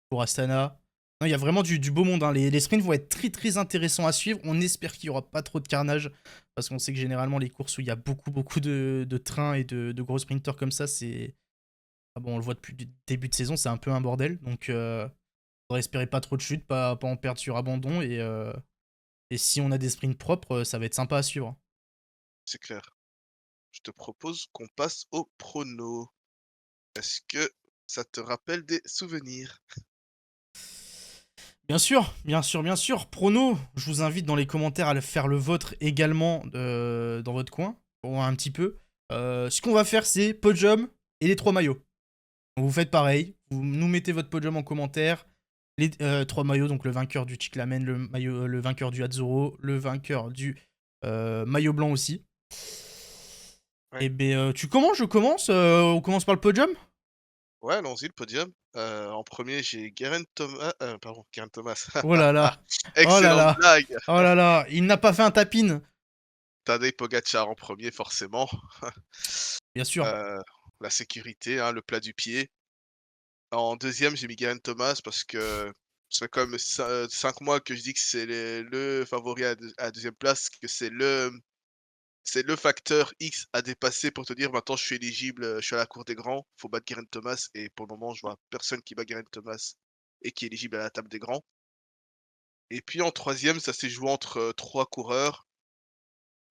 pour Astana. Non, il y a vraiment du beau monde, hein. Les sprints vont être très très intéressants à suivre. On espère qu'il y aura pas trop de carnage, parce qu'on sait que généralement les courses où il y a beaucoup beaucoup de trains et de gros sprinters comme ça, c'est... Ah bon, on le voit depuis le début de saison, c'est un peu un bordel. Donc, faudrait espérer pas trop de chutes, pas en perdre sur abandon. Et si on a des sprints propres, ça va être sympa à suivre. C'est clair. Je te propose qu'on passe au prono. Est-ce que ça te rappelle des souvenirs? Bien sûr, bien sûr, bien sûr. Prono, je vous invite dans les commentaires à faire le vôtre également dans votre coin, pour voir un petit peu. Ce qu'on va faire, c'est podium et les trois maillots. Donc vous faites pareil, vous nous mettez votre podium en commentaire. Les trois maillots, donc le vainqueur du Chiclamen, le vainqueur du Azzurro, le vainqueur du maillot blanc aussi. Ouais. Et ben, tu commences, je commence. On commence par le podium. Ouais, allons-y, le podium. En premier, j'ai Geraint Thomas, pardon, Geraint Thomas. Oh là là, oh là Excellente là, blague! oh là là, il n'a pas fait un tapine. Tadej Pogacar en premier, forcément. Bien sûr. Heu, la sécurité, hein, le plat du pied. En deuxième, j'ai mis Geraint Thomas parce que ça fait quand même 5 mois que je dis que c'est le favori à 2e place, que c'est le facteur X à dépasser pour te dire: «Maintenant je suis éligible, je suis à la cour des grands, faut battre Geraint Thomas» et pour le moment, je vois personne qui bat Geraint Thomas et qui est éligible à la table des grands. Et puis en troisième, ça s'est joué entre, 3 coureurs,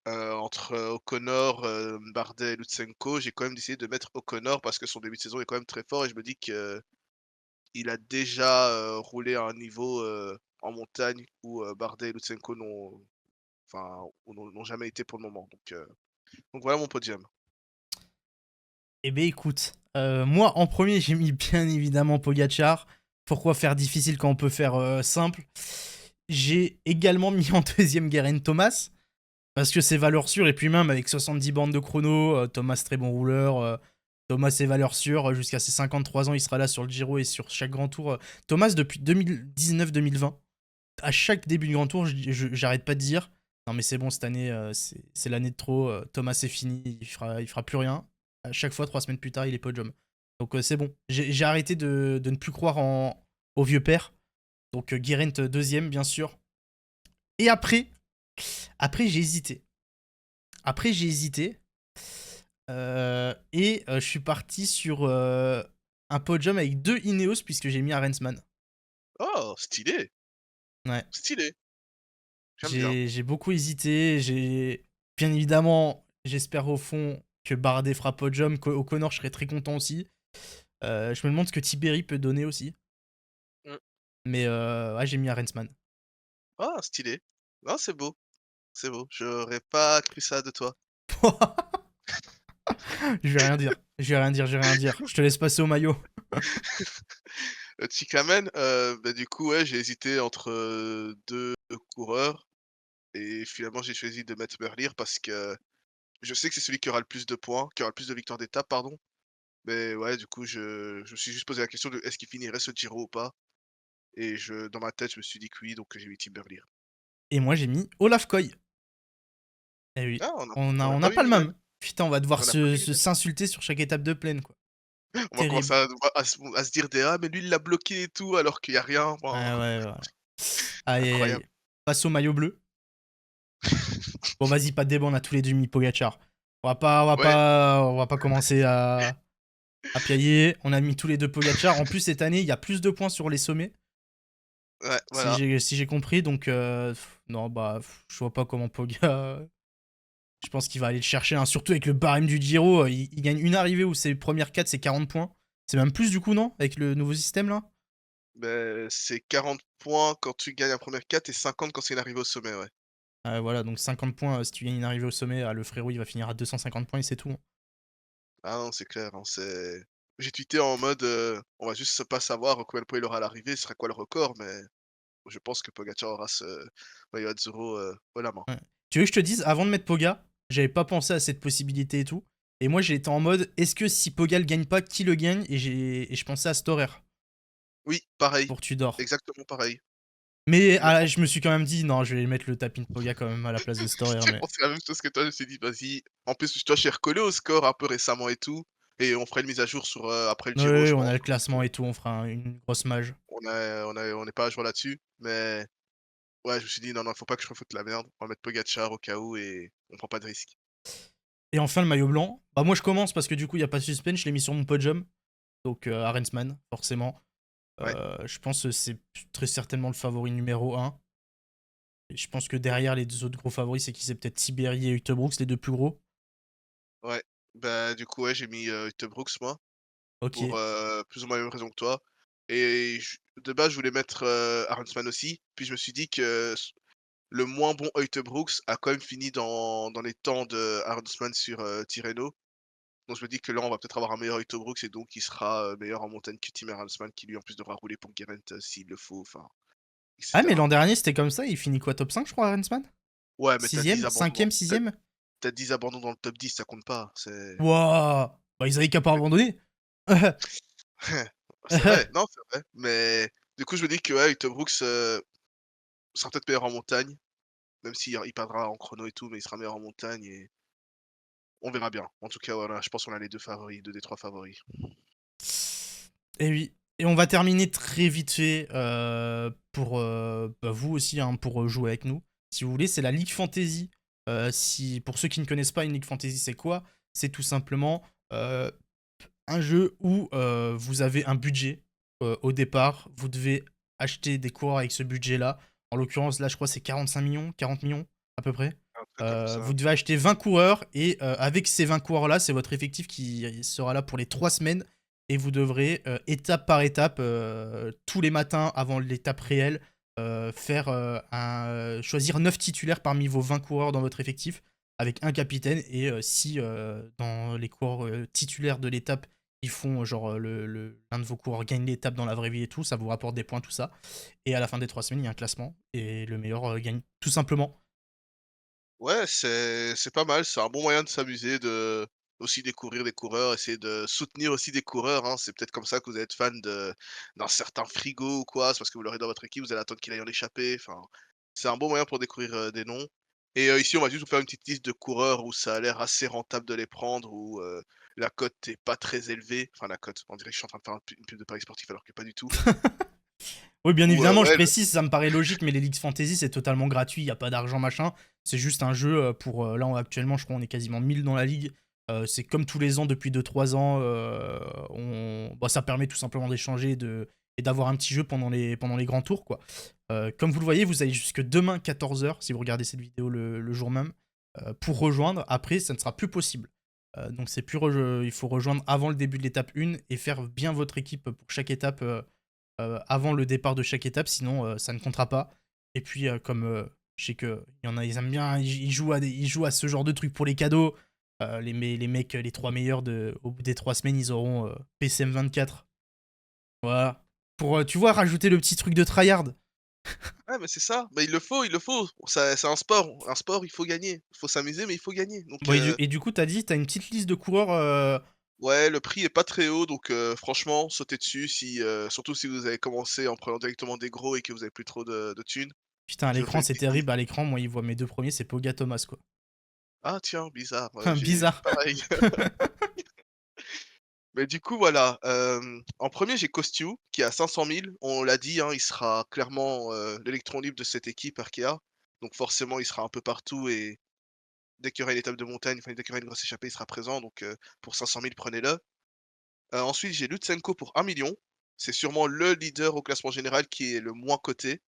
entre, O'Connor, Bardet et Lutsenko. J'ai quand même décidé de mettre O'Connor parce que son début de saison est quand même très fort et je me dis qu'il a déjà, roulé à un niveau, en montagne où, Bardet et Lutsenko n'ont jamais été pour le moment. Donc voilà mon podium. Eh ben écoute, moi en premier j'ai mis bien évidemment Pogacar. Pourquoi faire difficile quand on peut faire simple? J'ai également mis en deuxième Geraint Thomas, parce que c'est valeur sûre, et puis même avec 70 bandes de chrono, Thomas très bon rouleur, Thomas c'est valeur sûre, jusqu'à ses 53 ans il sera là sur le Giro et sur chaque grand tour. Thomas depuis 2019-2020, à chaque début de grand tour, j'arrête pas de dire, non mais c'est bon cette année, c'est l'année de trop, Thomas c'est fini, il fera plus rien. À chaque fois, 3 semaines plus tard, il est podium. Donc c'est bon, j'ai arrêté de ne plus croire au vieux père. Donc Geraint deuxième, bien sûr. Et après j'ai hésité. Après j'ai hésité. Je suis parti sur un podium avec deux Ineos, puisque j'ai mis Arensman. Oh, stylé, Ouais. stylé, j'aime bien. J'ai beaucoup hésité. Bien évidemment, j'espère au fond que Bardet fera podium. O'Connor, je serais très content aussi. Je me demande ce que Tiberi peut donner aussi. Mmh. Mais ouais, j'ai mis Arensman. Ah, stylé. Non, c'est beau, c'est beau. J'aurais pas cru ça de toi. Je vais rien dire. Je vais rien dire, je vais rien dire. Je te laisse passer au maillot. Chiclamen, bah, du coup, ouais, j'ai hésité entre, 2 coureurs et finalement j'ai choisi de mettre Merlier parce que je sais que c'est celui qui aura le plus de points, qui aura le plus de victoires d'étape, pardon. Mais ouais, du coup, je me suis juste posé la question de est-ce qu'il finirait ce Giro ou pas? Et dans ma tête, je me suis dit que oui, donc j'ai mis Tim Merlier. Et moi, j'ai mis Olaf Koy. Eh oui. Ah, on On n'a n'a pas pas vu le Milan. même. Putain, on va devoir On n'a pas vu Milan. s'insulter sur chaque étape de plaine, quoi. On va commencer Terrible. à se dire des: «Ah mais lui il l'a bloqué et tout», alors qu'il y a rien, enfin, Ouais, ouais, ouais. Aïe, aïe, incroyable. aïe. Passe au maillot bleu. Bon, vas-y, pas de débat, on a tous les deux mis Pogacar. Ouais, On va pas commencer à piailler. On a mis tous les deux Pogacar. En plus, cette année, il y a plus de points sur les sommets, ouais, voilà. si j'ai compris. Donc, non, bah, je vois pas comment Poga. Je pense qu'il va aller le chercher, hein. Surtout avec le barème du Giro. Il gagne une arrivée où ses premières 4, c'est 40 points. C'est même plus, du coup, non? Avec le nouveau système, là? Beh, c'est 40 points quand tu gagnes la première 4 et 50 quand c'est une arrivée au sommet, ouais. Voilà, donc 50 points si tu gagnes une arrivée au sommet. Le frérot, il va finir à 250 points et c'est tout, hein. Ah non, c'est clair, hein, j'ai tweeté en mode, «On va juste pas savoir combien de points il aura à l'arrivée, ce sera quoi le record», mais je pense que Pogacar aura ce maillot Azzurro, haut la main. Ouais. Tu veux que je te dise, avant de mettre Poga, j'avais pas pensé à cette possibilité et tout. Et moi, j'étais en mode, est-ce que si Poga le gagne pas, qui le gagne? Et je pensais à Storer Oui, pareil, pour Tudor. exactement pareil. Mais Je pense je me suis quand même dit, non, je vais mettre le tapin de Poga quand même à la place de Storer. j'ai Mais pensé la même chose que toi, je me suis dit: «Vas-y». En plus, toi, je t'ai recollé au score un peu récemment et tout et on ferait une mise à jour sur, après le Giro, oui, je on a pense. le classement et tout, on fera une grosse mage. On n'est pas à jour là-dessus, mais ouais, je me suis dit: «Non, non, faut pas que je refoute la merde. On va mettre Pogacar au cas où et on prend pas de risque». Et enfin, le maillot blanc. Bah, moi, je commence parce que du coup, il y a pas de suspense. Je l'ai mis sur mon podium. Donc, Arensman, forcément. Ouais, Je pense que c'est très certainement le favori numéro un. Et je pense que derrière, les deux autres gros favoris, c'est qui? C'est peut-être Sibéry et Utebrooks, les deux plus gros. ouais. Bah, du coup, ouais, j'ai mis, Brooks moi, Ok. pour, plus ou moins la même raison que toi et de base, je voulais mettre, Arensman aussi, puis je me suis dit que le moins bon Brooks a quand même fini dans les temps de Arensman sur, Tirreno. Donc je me dis que là, on va peut-être avoir un meilleur Brooks et donc il sera, meilleur en montagne que Tim Arensman qui lui, en plus, devra rouler pour Geraint, s'il le faut, enfin, et Ah, mais cetera. l'an dernier, c'était comme ça. Il finit quoi, top 5, je crois, Arensman? Ouais, mais t'as 10 Sixième, abandons cinquième, sixième. tu 10 abandons dans le top 10, ça compte pas, Wouah. Bah, ils avaient qu'à pas abandonner. c'est vrai, non, c'est vrai, mais du coup, je me dis que, ouais, Brooks, sera peut-être meilleur en montagne, même s'il il perdra en chrono et tout, mais il sera meilleur en montagne et on verra bien. En tout cas, voilà, je pense qu'on a les 2 favoris, 2 des 3 favoris. Et oui. Et on va terminer très vite fait pour bah, vous aussi, hein, pour jouer avec nous. Si vous voulez, c'est la Ligue Fantasy. Pour ceux qui ne connaissent pas, une Ligue Fantasy, c'est quoi? C'est tout simplement euh, un jeu où vous avez un budget au départ. Vous devez acheter des coureurs avec ce budget-là. En l'occurrence, là, je crois que c'est 45 millions, 40 millions à peu près. Un truc comme ça. Vous devez acheter 20 coureurs et avec ces 20 coureurs-là, c'est votre effectif qui sera là pour les 3 semaines. Et vous devrez, étape par étape, tous les matins avant l'étape réelle, choisir 9 titulaires parmi vos 20 coureurs dans votre effectif, avec un capitaine. Et si dans les coureurs titulaires de l'étape, ils font genre l'un de vos coureurs gagne l'étape dans la vraie vie et tout, ça vous rapporte des points, tout ça. Et à la fin des 3 semaines, il y a un classement. Et le meilleur gagne, tout simplement. Ouais, c'est pas mal, c'est un bon moyen de s'amuser, de aussi découvrir des coureurs, essayer de soutenir aussi des coureurs, hein. C'est peut-être comme ça que vous allez être fan d'un certain frigo ou quoi, c'est parce que vous l'aurez dans votre équipe, vous allez attendre qu'il aille en échapper, enfin, c'est un bon moyen pour découvrir, des noms et ici, on va juste vous faire une petite liste de coureurs où ça a l'air assez rentable de les prendre, où, la cote est pas très élevée. Enfin la cote, on dirait que je suis en train de faire une pub de paris sportifs alors que pas du tout. Oui, bien Ou, évidemment, je ouais, précise, ça me paraît logique, mais les Ligues Fantasy, c'est totalement gratuit, il n'y a pas d'argent, machin. C'est juste un jeu pour. Là, actuellement, je crois qu'on est quasiment 1000 dans la ligue. C'est comme tous les ans, depuis 2 3 ans. Bah, ça permet tout simplement d'échanger et d'avoir un petit jeu pendant les grands tours, quoi. Comme vous le voyez, vous avez jusque demain 14 h si vous regardez cette vidéo le jour même, pour rejoindre. Après, ça ne sera plus possible. Donc, il faut rejoindre avant le début de l'étape 1 et faire bien votre équipe pour chaque étape. Avant le départ de chaque étape, sinon ça ne comptera pas. Et puis, comme je sais qu'il y en a, ils aiment bien, ils jouent à ce genre de trucs pour les cadeaux. Les mecs, les 3 meilleurs, au bout des 3 semaines, ils auront PCM 24. Voilà. Pour, tu vois, rajouter le petit truc de tryhard. ouais, mais c'est ça, mais il le faut, il le faut. Ça c'est un sport, il faut gagner. Il faut s'amuser, mais il faut gagner donc Bon, et du coup, t'as dit, t'as une petite liste de coureurs. ouais, le prix est pas très haut, donc franchement, sautez dessus si, surtout si vous avez commencé en prenant directement des gros et que vous avez plus trop de thunes. Putain, à Je vous fais l'écran, une c'est petite liste. terrible. À l'écran, moi, il voit mes deux premiers, c'est Poga Thomas, quoi. Ah tiens, bizarre, j'ai Bizarre. pareil. Mais du coup, voilà, en premier j'ai Koscielny qui est à 500 000. On l'a dit, hein, il sera clairement, l'électron libre de cette équipe Arkea. Donc forcément, il sera un peu partout et dès qu'il y aura une étape de montagne, enfin, dès qu'il y aura une grosse échappée, il sera présent. Donc pour 500 000, prenez-le. Ensuite, j'ai Lutsenko pour 1 million. C'est sûrement le leader au classement général qui est le moins coté.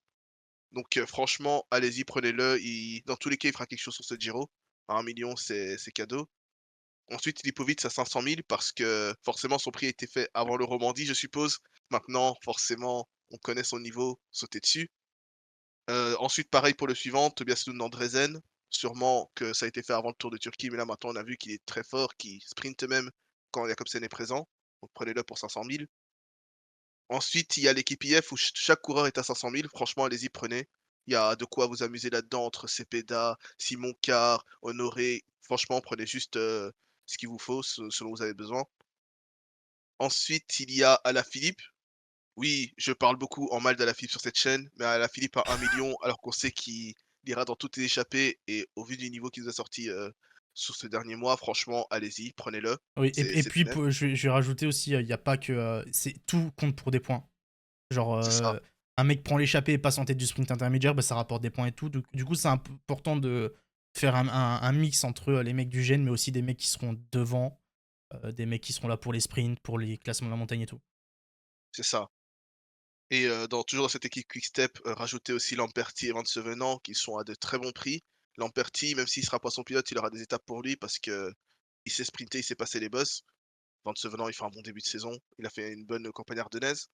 Donc franchement, allez-y, prenez-le. Dans tous les cas, il fera quelque chose sur ce Giro. À 1 million, c'est cadeau. Ensuite, Lipovic à 500 000 parce que forcément son prix a été fait avant le Romandie, je suppose. Maintenant, forcément, on connaît son niveau, sauter dessus. Ensuite, pareil pour le suivant, Tobias Lund Andresen. Sûrement que ça a été fait avant le Tour de Turquie, mais là maintenant on a vu qu'il est très fort, qu'il sprinte même quand Jakobsen est présent. Donc prenez-le pour 500 000. Ensuite, il y a l'équipe IF où chaque coureur est à 500 000. Franchement, allez-y, prenez. Il y a de quoi vous amuser là-dedans entre Cepeda, Simon Carr, Honoré. Franchement, prenez juste ce qu'il vous faut, ce dont vous avez besoin. Ensuite, il y a Alaphilippe. Oui, je parle beaucoup en mal d'Alaphilippe sur cette chaîne, mais Alaphilippe à 1 million, alors qu'on sait qu'il ira dans toutes les échappées. Et au vu du niveau qu'il nous a sorti sur ce dernier mois, franchement, allez-y, prenez-le. Oui, et C'est puis bénef. je vais rajouter aussi, il n'y a pas que. C'est tout compte pour des points. Genre, C'est ça, un mec prend l'échappée et passe en tête du sprint intermédiaire, bah, ça rapporte des points et tout. Du coup, c'est important de faire un mix entre les mecs du gène, mais aussi des mecs qui seront devant, des mecs qui seront là pour les sprints, pour les classements de la montagne et tout. c'est ça. Et toujours dans cette équipe Quick-Step, rajouter aussi Lamperti et Van Sevenant qui sont à de très bons prix. Lamperti, même s'il sera pas son pilote, il aura des étapes pour lui parce que il sait sprinter, il sait passer les bosses. Van Sevenant, il fait un bon début de saison. Il a fait une bonne campagne ardennaise.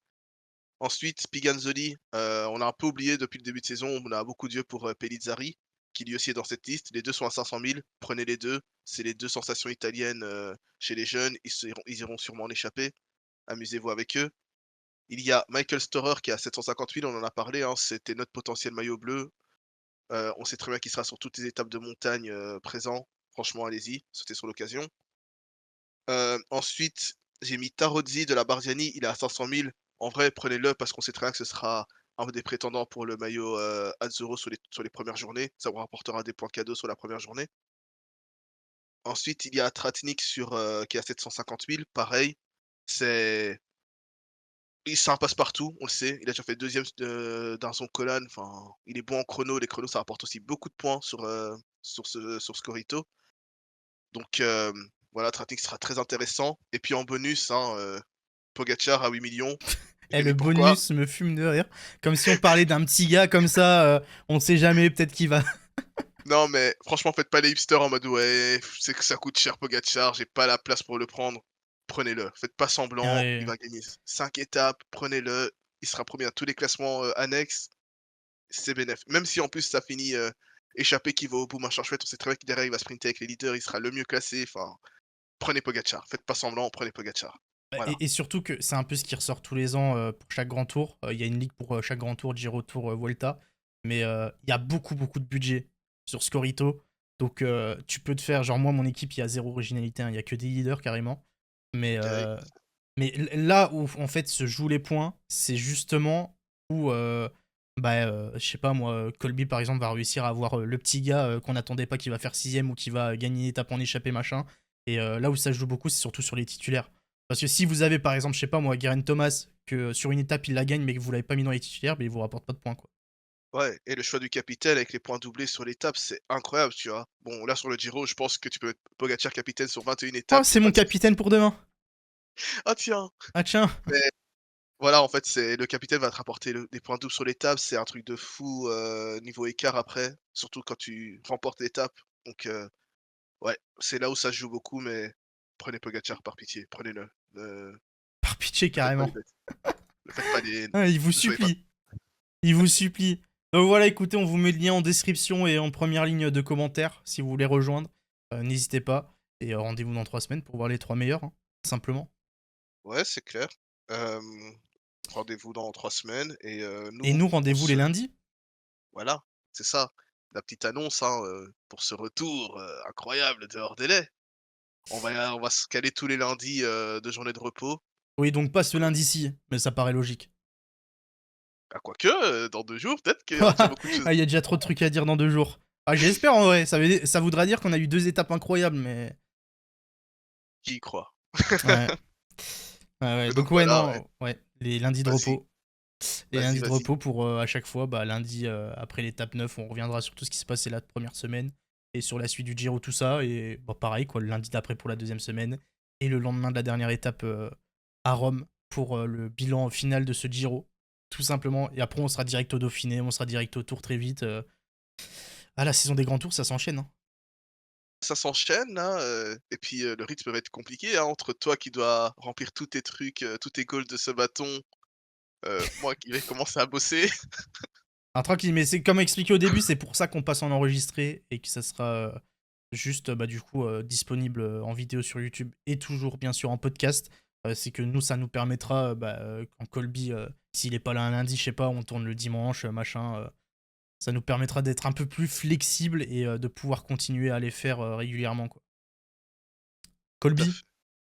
Ensuite, Spiganzoli, on l'a un peu oublié depuis le début de saison. On a beaucoup d'yeux pour Pellizzari, qui lui aussi est dans cette liste. Les deux sont à 500 000. Prenez les deux. C'est les deux sensations italiennes chez les jeunes. Ils iront sûrement en échapper. Amusez-vous avec eux. Il y a Michael Storer qui est à 750 000, on en a parlé, hein, c'était notre potentiel maillot bleu. On sait très bien qu'il sera sur toutes les étapes de montagne présent. Franchement, allez-y, sautez sur l'occasion. Ensuite, j'ai mis Tarozzi de la Bardiani, il est à 500 000. En vrai, prenez-le parce qu'on sait très bien que ce sera un des prétendants pour le maillot Azzurro sur les premières journées. Ça vous rapportera des points cadeaux sur la première journée. Ensuite, il y a Tratnik qui est à 750 000. Pareil, c'est c'est un passe-partout, on le sait. Il a déjà fait deuxième d'un son Colan. Enfin, il est bon en chrono. Les chronos, ça rapporte aussi beaucoup de points sur Scorito. Donc, voilà, Tratnik sera très intéressant. Et puis en bonus, hein, Pogacar à 8 millions. Et le Devinez pourquoi? bonus me fume de rire. Comme si on parlait d'un petit gars comme ça, on sait jamais, peut-être qu'il va. Non, mais franchement, faites pas les hipsters en mode ouais, c'est que ça coûte cher Pogacar, j'ai pas la place pour le prendre. Prenez-le. Faites pas semblant, il Ouais. va gagner 5 étapes, prenez-le. Il sera premier à tous les classements annexes. C'est bénef. Même si en plus ça finit échappé qui va au bout, machin chouette, on sait très bien que derrière il va sprinter avec les leaders, il sera le mieux classé. Enfin, prenez Pogacar. Faites pas semblant, prenez Pogacar. Bah, Voilà. et surtout que c'est un peu ce qui ressort tous les ans pour chaque grand tour. Il y a une ligue pour chaque grand tour, Giro Tour, Vuelta. Mais il y a beaucoup, beaucoup de budget sur Scorito. Donc tu peux te faire, genre moi, mon équipe, il y a zéro originalité, hein. Il y a que des leaders carrément. Mais, Ok. euh, là où en fait se jouent les points, c'est justement où, je sais pas moi, Colby par exemple va réussir à avoir le petit gars qu'on n'attendait pas qui va faire sixième ou qui va gagner une étape en échappée machin. Et là où ça se joue beaucoup, c'est surtout sur les titulaires. Parce que si vous avez par exemple, je sais pas moi, Geraint Thomas, que sur une étape il la gagne mais que vous l'avez pas mis dans les titulaires, il vous rapporte pas de points quoi. Ouais, et le choix du capitaine avec les points doublés sur l'étape, c'est incroyable, tu vois. Bon, là sur le Giro, je pense que tu peux mettre Pogacar capitaine sur 21 Oh, étapes, c'est c'est pas mon de souci. capitaine pour demain. Ah tiens! Ah tiens. Mais voilà, en fait, c'est le capitaine va te rapporter des points doubles sur l'étape, c'est un truc de fou niveau écart après, surtout quand tu remportes l'étape. Donc ouais, c'est là où ça se joue beaucoup, mais prenez Pogacar par pitié, prenez-le. Ne Par pitié ne faites pas les carrément. bêtes. Ne faites pas les Ah, il vous ne soyez pas supplie. Il vous supplie. Donc voilà, écoutez, on vous met le lien en description et en première ligne de commentaires si vous voulez rejoindre. N'hésitez pas. Et rendez-vous dans 3 semaines pour voir les 3 meilleurs, hein, simplement. ouais, c'est clair. Hem, Rendez-vous dans 3 semaines et Et nous, nous, on rendez-vous les se lundis. voilà, c'est ça. La petite annonce, hein, pour ce retour, incroyable de Hors Délai. On va se caler tous les lundis, de journée de repos. Oui, donc pas ce lundi-ci, mais ça paraît logique. Ah quoique, dans 2 jours, peut-être qu'on dira beaucoup de choses Ah, il y a déjà trop de trucs à dire dans 2 jours. Ah, j'espère en vrai, ça voudra dire qu'on a eu 2 étapes incroyables, mais Qui y croit? ouais. Ouais, ouais, Mais donc donc ouais, voilà, ouais. non, ouais, les lundis de Vas-y, repos. Les vas-y, lundis de vas-y. repos pour à chaque fois, bah, lundi après l'étape 9, on reviendra sur tout ce qui s'est passé la première semaine et sur la suite du Giro, tout ça. Et bah, pareil, quoi, le lundi d'après pour la deuxième semaine et le lendemain de la dernière étape à Rome pour le bilan final de ce Giro, tout simplement. Et après, on sera direct au Dauphiné, on sera direct au Tour très vite. Ah, la saison des grands tours, ça s'enchaîne, hein. Ça s'enchaîne là, et puis, le rythme va être compliqué, hein, entre toi qui dois remplir tous tes trucs, tous tes goals de ce bâton, moi qui vais commencer à bosser. Un tranquille, mais c'est comme expliqué au début, c'est pour ça qu'on passe en enregistré et que ça sera juste bah, du coup disponible en vidéo sur YouTube et toujours bien sûr en podcast. C'est que nous, ça nous permettra, quand Colby, s'il est pas là un lundi, je sais pas, on tourne le dimanche, machin, ça nous permettra d'être un peu plus flexible et de pouvoir continuer à les faire régulièrement, quoi. Tout à Colby, fait.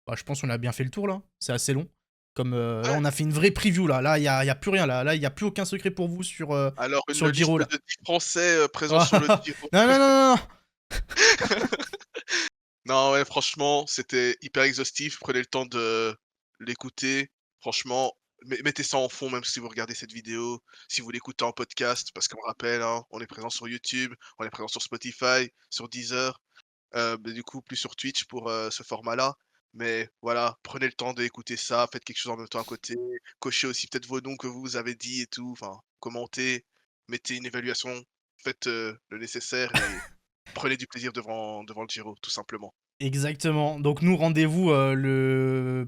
bah, je pense qu'on a bien fait le tour là, c'est assez long. Comme là, Ouais, on a fait une vraie preview là, là, y a plus rien là, il y a plus aucun secret pour vous alors sur une le Giro liste là. de 10 Français, présents non, sur le Giro. non, non, non, non. Non, ouais, franchement, c'était hyper exhaustif. Prenez le temps de l'écouter. Franchement, mettez ça en fond, même si vous regardez cette vidéo, si vous l'écoutez en podcast, parce qu'on rappelle, hein, on est présent sur YouTube, on est présent sur Spotify, sur Deezer, mais du coup, plus sur Twitch pour ce format-là. Mais voilà, prenez le temps d'écouter ça, faites quelque chose en même temps à côté, cochez aussi peut-être vos noms que vous avez dit et tout, enfin, commentez, mettez une évaluation, faites le nécessaire et prenez du plaisir devant le Giro, tout simplement. Exactement. Donc nous rendez-vous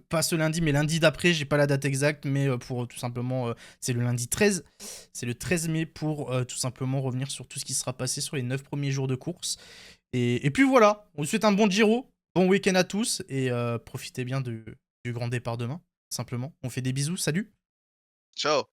pas ce lundi mais lundi d'après, j'ai pas la date exacte mais pour tout simplement c'est le lundi 13. C'est le 13 mai pour tout simplement revenir sur tout ce qui sera passé sur les 9 premiers jours de course. Et puis voilà, on vous souhaite un bon Giro, bon week-end à tous et profitez bien du grand départ demain, simplement. On fait des bisous, salut. Ciao.